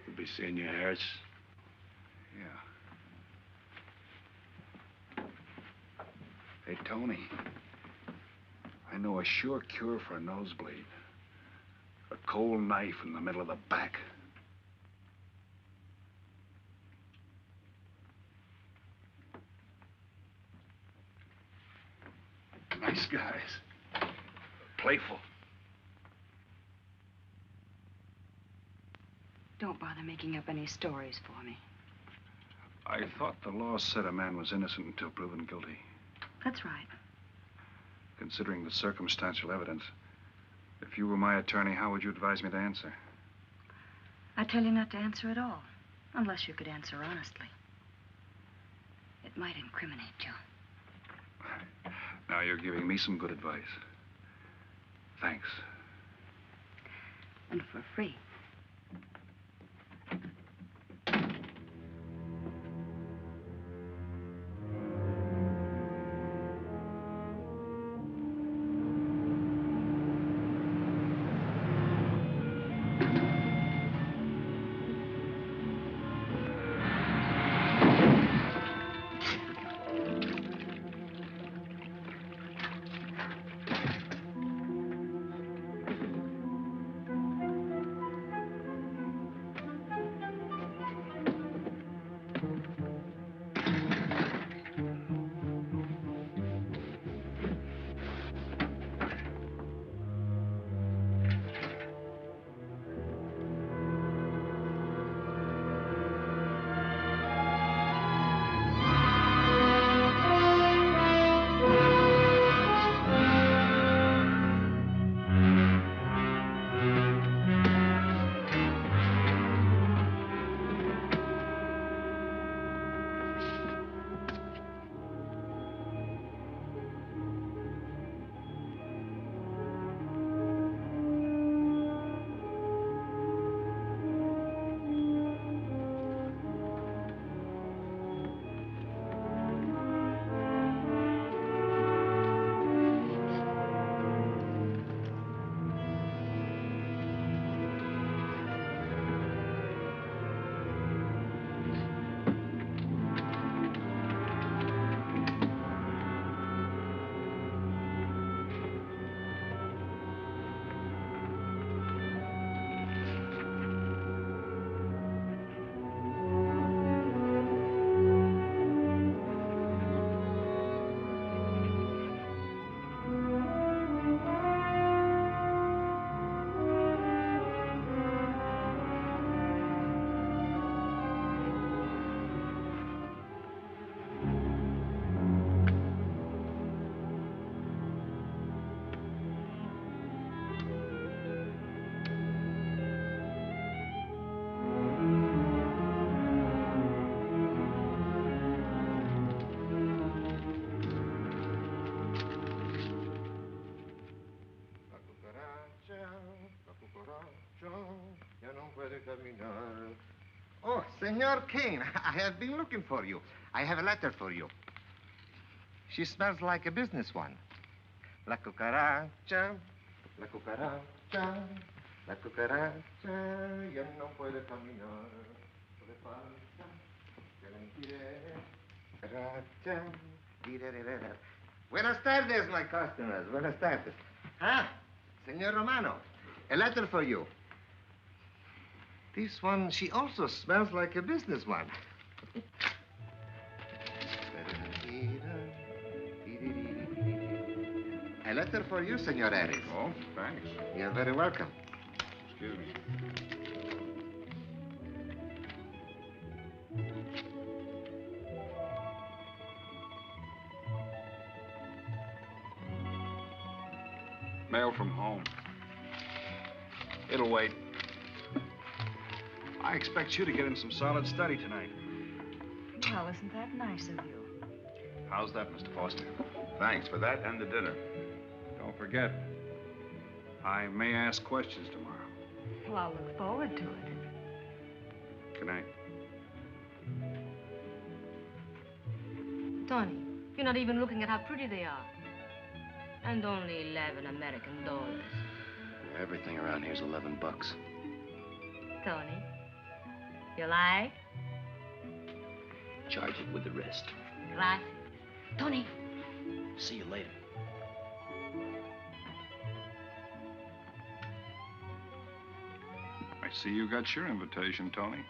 We'll be seeing you, Harris. Yeah. Hey, Tony. I know a sure cure for a nosebleed. A cold knife in the middle of the back. Nice guys. Playful. Don't bother making up any stories for me. I thought the law said a man was innocent until proven guilty. That's right. Considering the circumstantial evidence, if you were my attorney, how would you advise me to answer? I tell you not to answer at all, unless you could answer honestly. It might incriminate you. Now you're giving me some good advice. Thanks. And for free. Oh, Senor Kane, I have been looking for you. I have a letter for you. She smells like a business one. La cucaracha, la cucaracha, La cucaracha ya no puede caminar. Le falta que le impide. Cucaracha. Dirererera. Buenas tardes, my customers. Buenas tardes. Ah, Senor Romano, a letter for you. This one, she also smells like a businessman. A letter for you, Senor Harris. Oh, thanks. You're very welcome. Excuse me. Mail from home. It'll wait. I expect you to get in some solid study tonight. Well, isn't that nice of you? How's that, Mr. Foster? Thanks for that and the dinner. Don't forget, I may ask questions tomorrow. Well, I'll look forward to it. Good night. Tony, you're not even looking at how pretty they are. And only 11 American dollars. Everything around here's $11. Tony, you like? Charge it with the rest. Gracias. Tony. See you later. I see you got your invitation, Tony.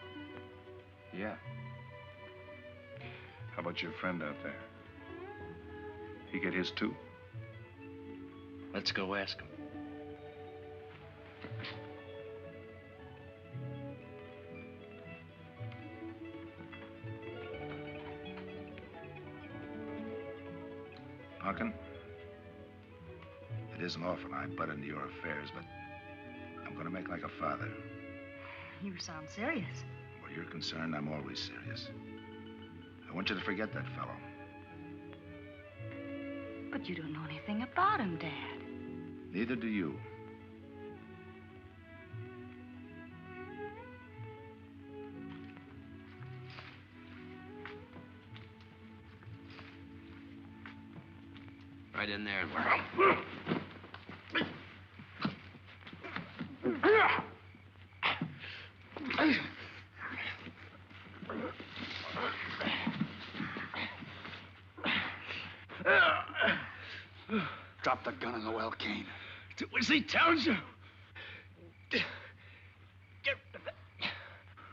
Yeah. How about your friend out there? He get his too? Let's go ask him. Punkin, it isn't often I butt into your affairs, but I'm going to make like a father. You sound serious. Where you're concerned, I'm always serious. I want you to forget that fellow. But you don't know anything about him, Dad. Neither do you. Right in there. Drop the gun in the well, Kane. Do as he tells you. Get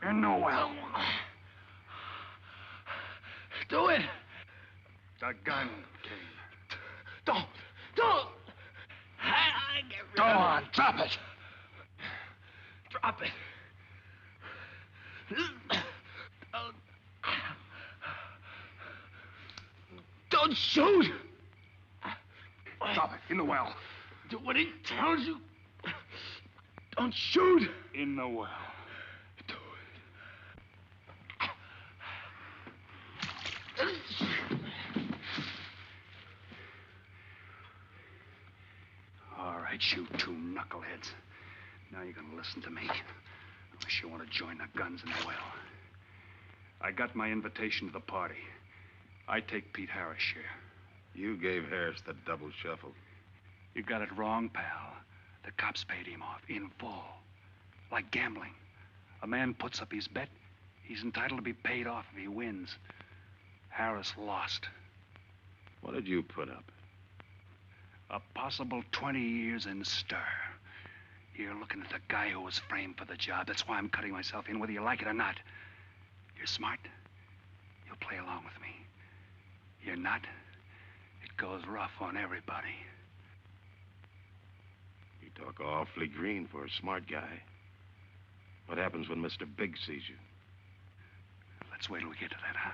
in the well. Do it. The gun, Kane. Don't. Go on, drop it. Drop it. Don't shoot. Drop it, in the well. Do what he tells you. Don't shoot. In the well. All right, you two knuckleheads. Now you're gonna listen to me. Unless you want to join the guns in the well. I got my invitation to the party. I take Pete Harris' share. You gave Harris the double shuffle. You got it wrong, pal. The cops paid him off in full. Like gambling. A man puts up his bet, he's entitled to be paid off if he wins. Harris lost. What did you put up? A possible 20 years in stir. You're looking at the guy who was framed for the job. That's why I'm cutting myself in, whether you like it or not. You're smart. You'll play along with me. You're not. It goes rough on everybody. You talk awfully green for a smart guy. What happens when Mr. Big sees you? Let's wait till we get to that, huh?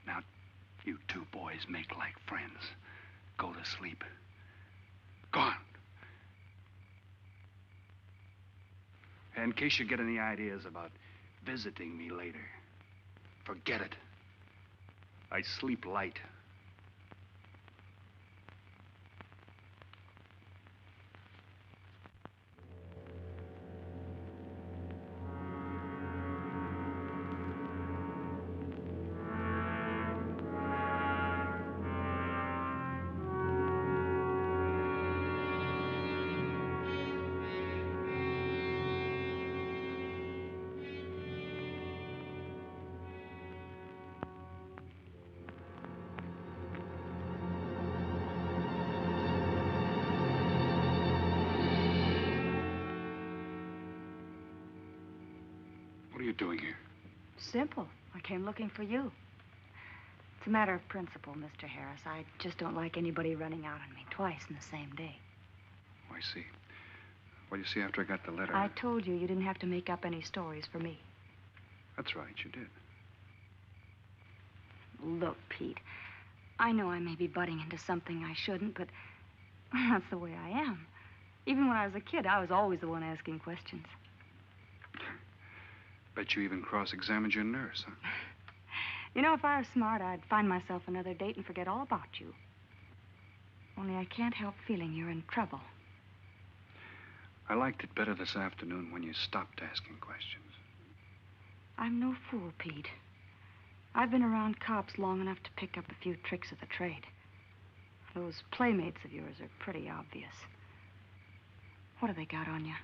Now, you two boys make like friends. Go to sleep. Go on. In case you get any ideas about visiting me later, forget it. I sleep light. are you doing here? Simple. I came looking for you. It's a matter of principle, Mr. Harris. I just don't like anybody running out on me twice in the same day. Oh, I see. Well, you see, after I got the letter... I told you didn't have to make up any stories for me. That's right, you did. Look, Pete, I know I may be butting into something I shouldn't, but that's the way I am. Even when I was a kid, I was always the one asking questions. Bet you even cross-examined your nurse, huh? You know, if I were smart, I'd find myself another date and forget all about you. Only I can't help feeling you're in trouble. I liked it better this afternoon when you stopped asking questions. I'm no fool, Pete. I've been around cops long enough to pick up a few tricks of the trade. Those playmates of yours are pretty obvious. What have they got on you?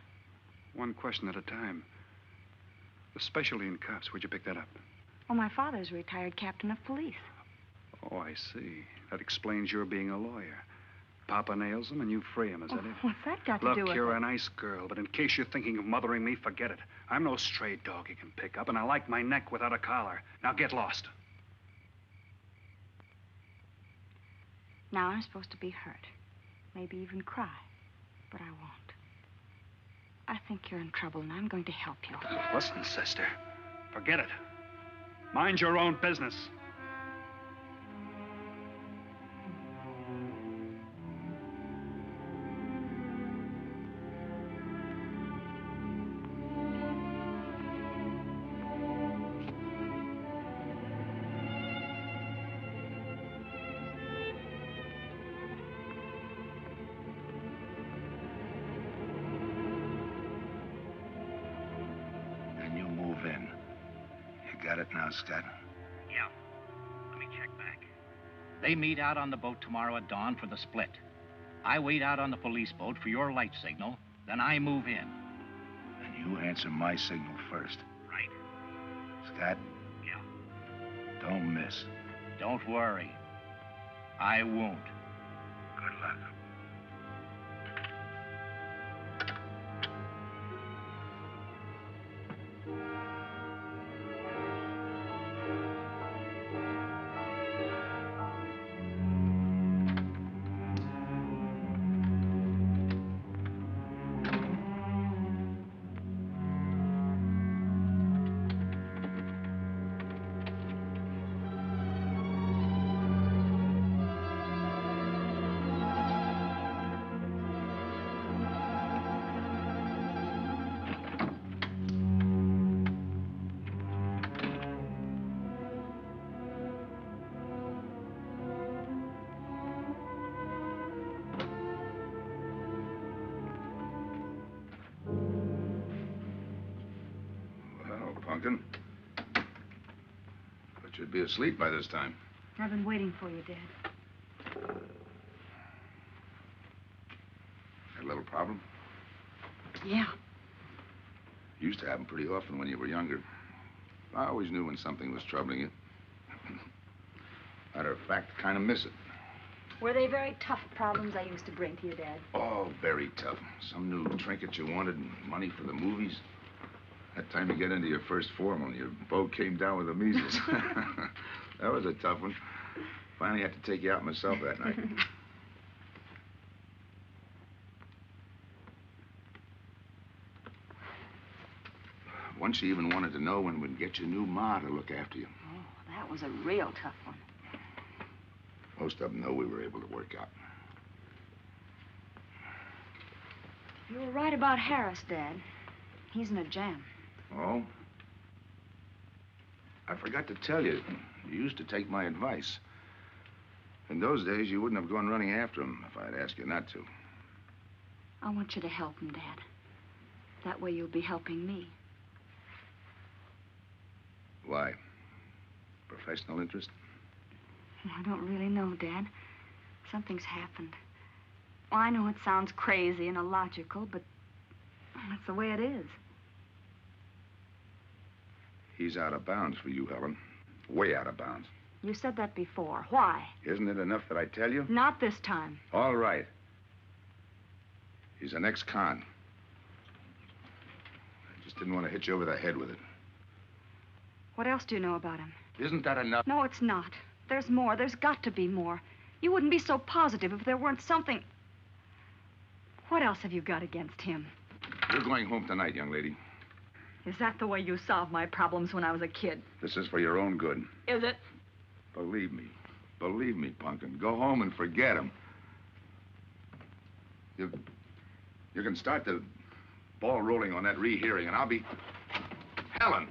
One question at a time. The specialty in cops, where'd you pick that up? Well, my father's a retired captain of police. Oh, I see. That explains your being a lawyer. Papa nails them and you free him, is that it? What's that got to do with it? Look, you're a nice girl, but in case you're thinking of mothering me, forget it. I'm no stray dog you can pick up, and I like my neck without a collar. Now get lost. Now I'm supposed to be hurt. Maybe even cry. But I won't. I think you're in trouble, and I'm going to help you. Listen, sister. Forget it. Mind your own business. Scott? Yeah. Let me check back. They meet out on the boat tomorrow at dawn for the split. I wait out on the police boat for your light signal, then I move in. And you answer my signal first. Right. Scott? Yeah. Don't miss. Don't worry. I won't. Good luck. Pumpkin. But you'd be asleep by this time. I've been waiting for you, Dad. Had a little problem? Yeah. Used to happen pretty often when you were younger. I always knew when something was troubling you. Matter of fact, kind of miss it. Were they very tough problems I used to bring to you, Dad? Oh, very tough. Some new trinket you wanted, and money for the movies. That time you get into your first formal, your boat came down with the measles. That was a tough one. Finally had to take you out myself that night. Once you even wanted to know when we'd get your new ma to look after you. Oh, that was a real tough one. Most of them know we were able to work out. You were right about Harris, Dad. He's in a jam. Oh? I forgot to tell you. You used to take my advice. In those days, you wouldn't have gone running after him if I'd asked you not to. I want you to help him, Dad. That way you'll be helping me. Why? Professional interest? I don't really know, Dad. Something's happened. Well, I know it sounds crazy and illogical, but that's the way it is. He's out of bounds for you, Helen. Way out of bounds. You said that before. Why? Isn't it enough that I tell you? Not this time. All right. He's an ex-con. I just didn't want to hit you over the head with it. What else do you know about him? Isn't that enough? No, it's not. There's more. There's got to be more. You wouldn't be so positive if there weren't something... What else have you got against him? You're going home tonight, young lady. Is that the way you solved my problems when I was a kid? This is for your own good. Is it? Believe me. Believe me, Punkin. Go home and forget him. You can start the ball rolling on that rehearing, and I'll be... Helen!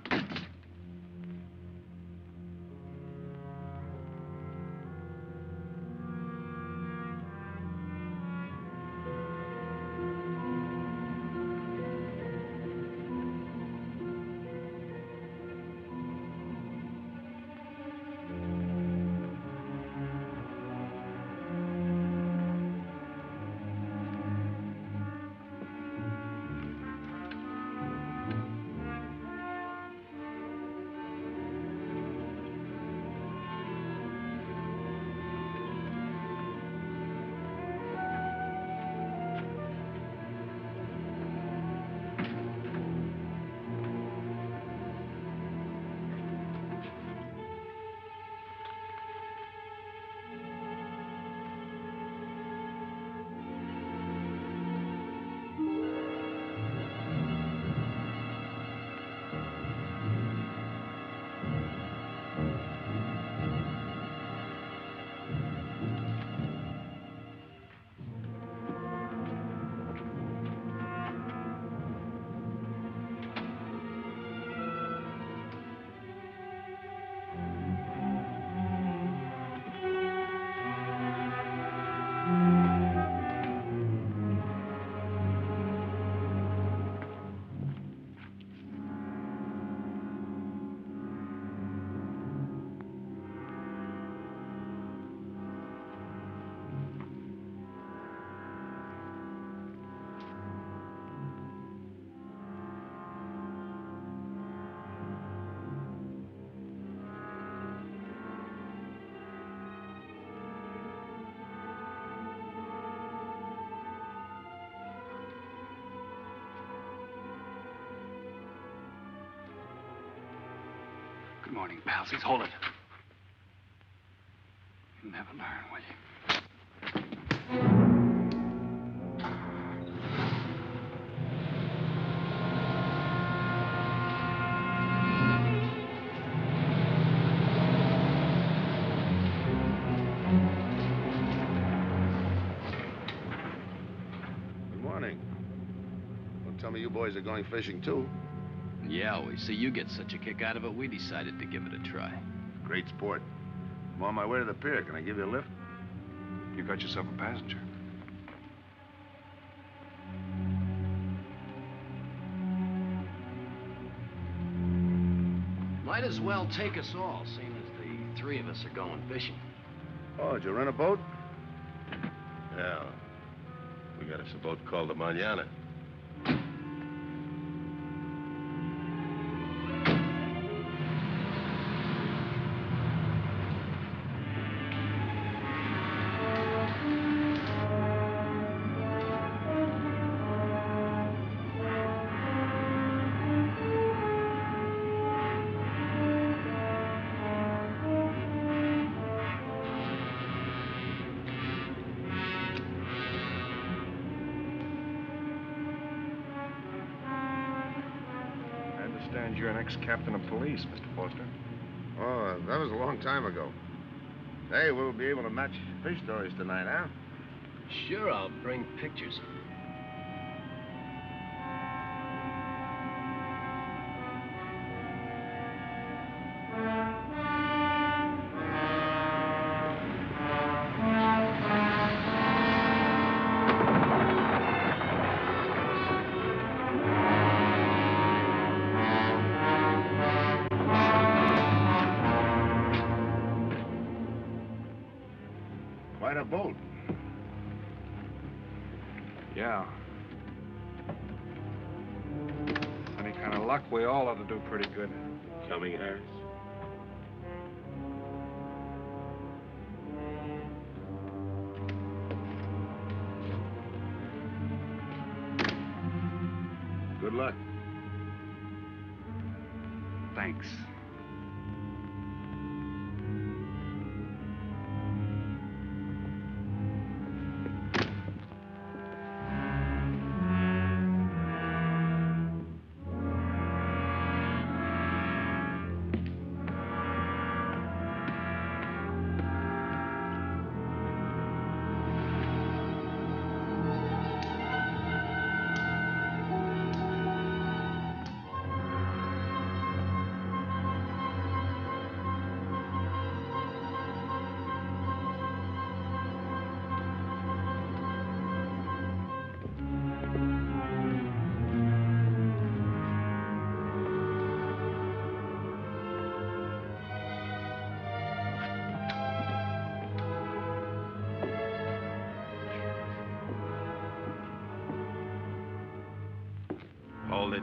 Good morning, palsies. Hold it. You'll never learn, will you? Good morning. Don't tell me you boys are going fishing, too. Yeah, we see you get such a kick out of it, we decided to give it a try. Great sport. I'm on my way to the pier. Can I give you a lift? You got yourself a passenger. Might as well take us all, seeing as the three of us are going fishing. Oh, did you rent a boat? Yeah. We got us a boat called the Manana. You're an ex-captain of police, Mr. Foster. Oh, that was a long time ago. Hey, we'll be able to match fish stories tonight, huh? Sure, I'll bring pictures. Quite a boat. Yeah. Any kind of luck, we all ought to do pretty good. Coming, Harris? Good luck. Thanks. nailed it.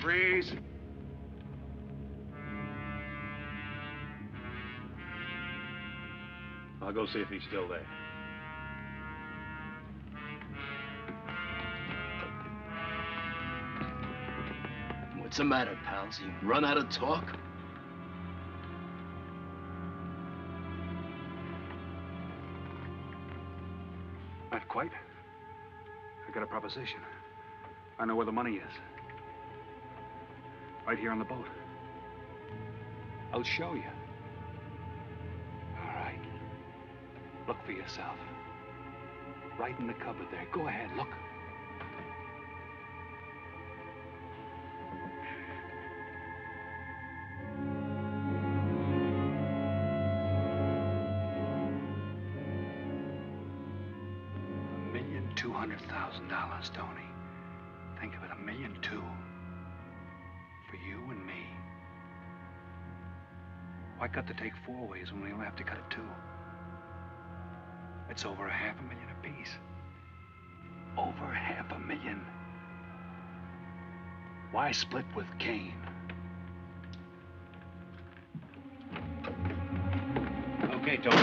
Freeze. I'll go see if he's still there. What's the matter, pals? You run out of talk? Not quite. I got a proposition. I know where the money is. Right here on the boat. I'll show you. All right. Look for yourself. Right in the cupboard there. Go ahead, look. $1,200,000, Tony. Think of it, $1.2 million. For you and me. Why cut the take 4 ways when we only have to cut it 2? It's over $500,000 apiece. Over $500,000. Why split with Kane? Okay, Tony.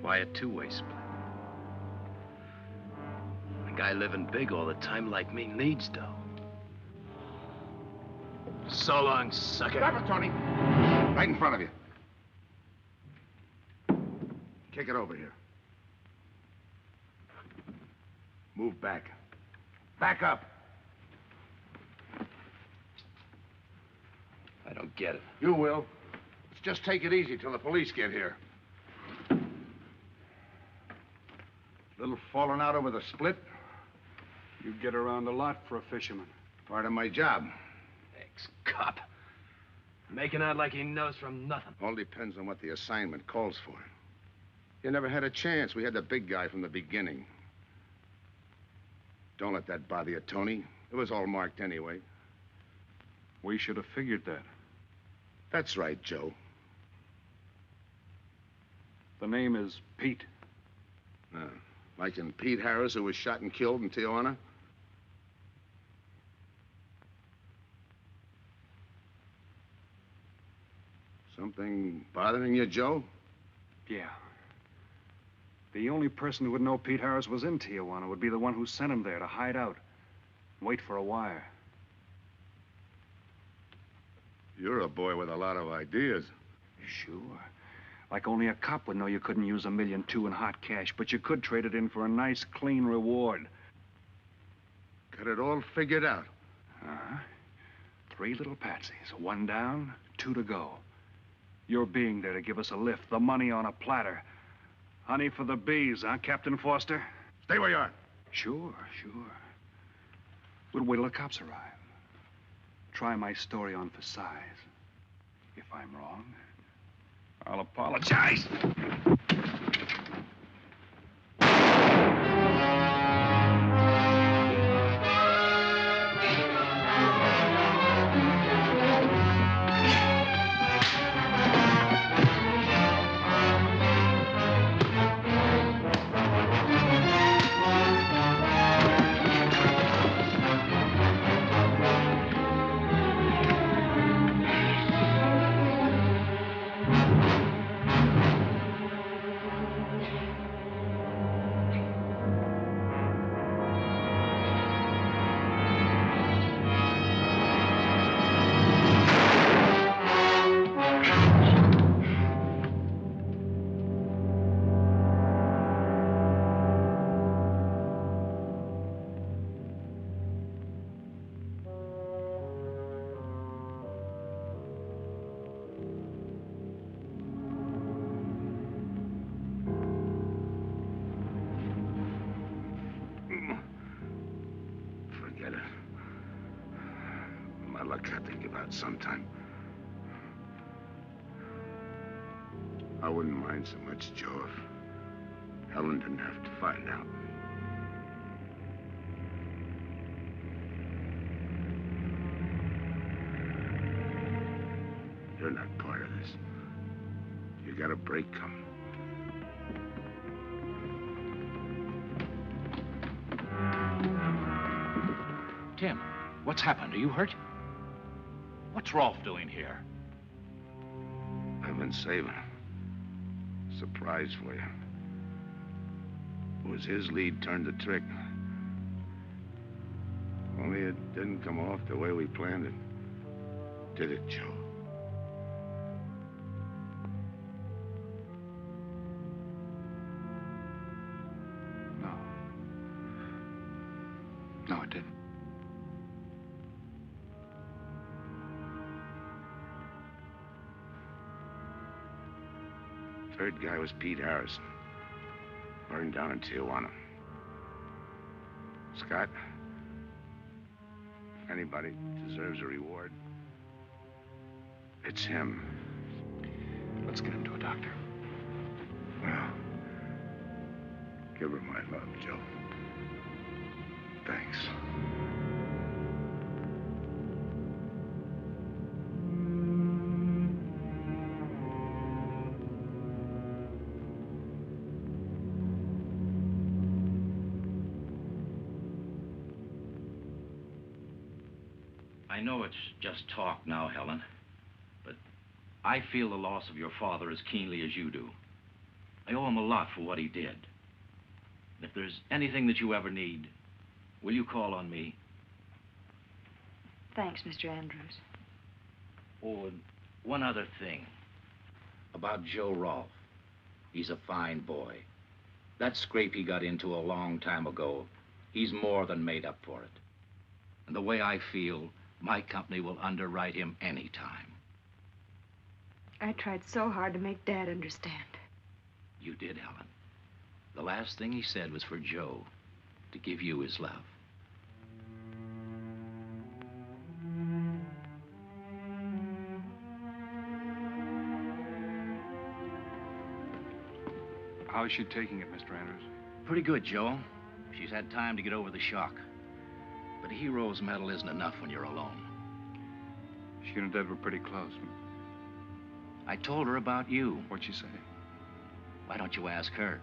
Why a two-way split? A guy living big all the time like me needs dough. So long, sucker. Stop it, Tony. Right in front of you. Kick it over here. Move back. Back up. I don't get it. You will. Let's just take it easy till the police get here. Little falling out over the split. You get around a lot for a fisherman. Part of my job. Ex-cop. Making out like he knows from nothing. All depends on what the assignment calls for. You never had a chance. We had the big guy from the beginning. Don't let that bother you, Tony. It was all marked anyway. We should have figured that. That's right, Joe. The name is Pete. Like in Pete Harris, who was shot and killed in Tijuana? Something bothering you, Joe? Yeah. The only person who would know Pete Harris was in Tijuana would be the one who sent him there to hide out and wait for a wire. You're a boy with a lot of ideas. Sure. Like only a cop would know you couldn't use $1.2 million in hot cash, but you could trade it in for a nice, clean reward. Got it all figured out. 3 little patsies. 1 down, 2 to go. Your being there to give us a lift, the money on a platter. Honey for the bees, huh, Captain Foster? Stay where you are. Sure. We'll wait till the cops arrive. Try my story on for size. If I'm wrong, I'll apologize. luck had to give out sometime. I wouldn't mind so much, Joe, if Helen didn't have to find out. You're not part of this. You got a break coming. Tim, what's happened? Are you hurt? What's Rolf doing here? I've been saving a surprise for you. It was his lead turned the trick. Only it didn't come off the way we planned it. Did it, Joe? No, it didn't. Third guy was Pete Harrison. Burned down in Tijuana. Scott, if anybody deserves a reward, it's him. Let's get him to a doctor. Well, give her my love, Joe. Thanks. I know it's just talk now, Helen, but I feel the loss of your father as keenly as you do. I owe him a lot for what he did. And if there's anything that you ever need, will you call on me? Thanks, Mr. Andrews. Oh, and one other thing. About Joe Rolfe. He's a fine boy. That scrape he got into a long time ago, he's more than made up for it. And the way I feel, my company will underwrite him anytime. I tried so hard to make Dad understand. You did, Helen. The last thing he said was for Joe to give you his love. How is she taking it, Mr. Andrews? Pretty good, Joe. She's had time to get over the shock. But a hero's medal isn't enough when you're alone. She and Dad were pretty close. I told her about you. What'd she say? Why don't you ask her?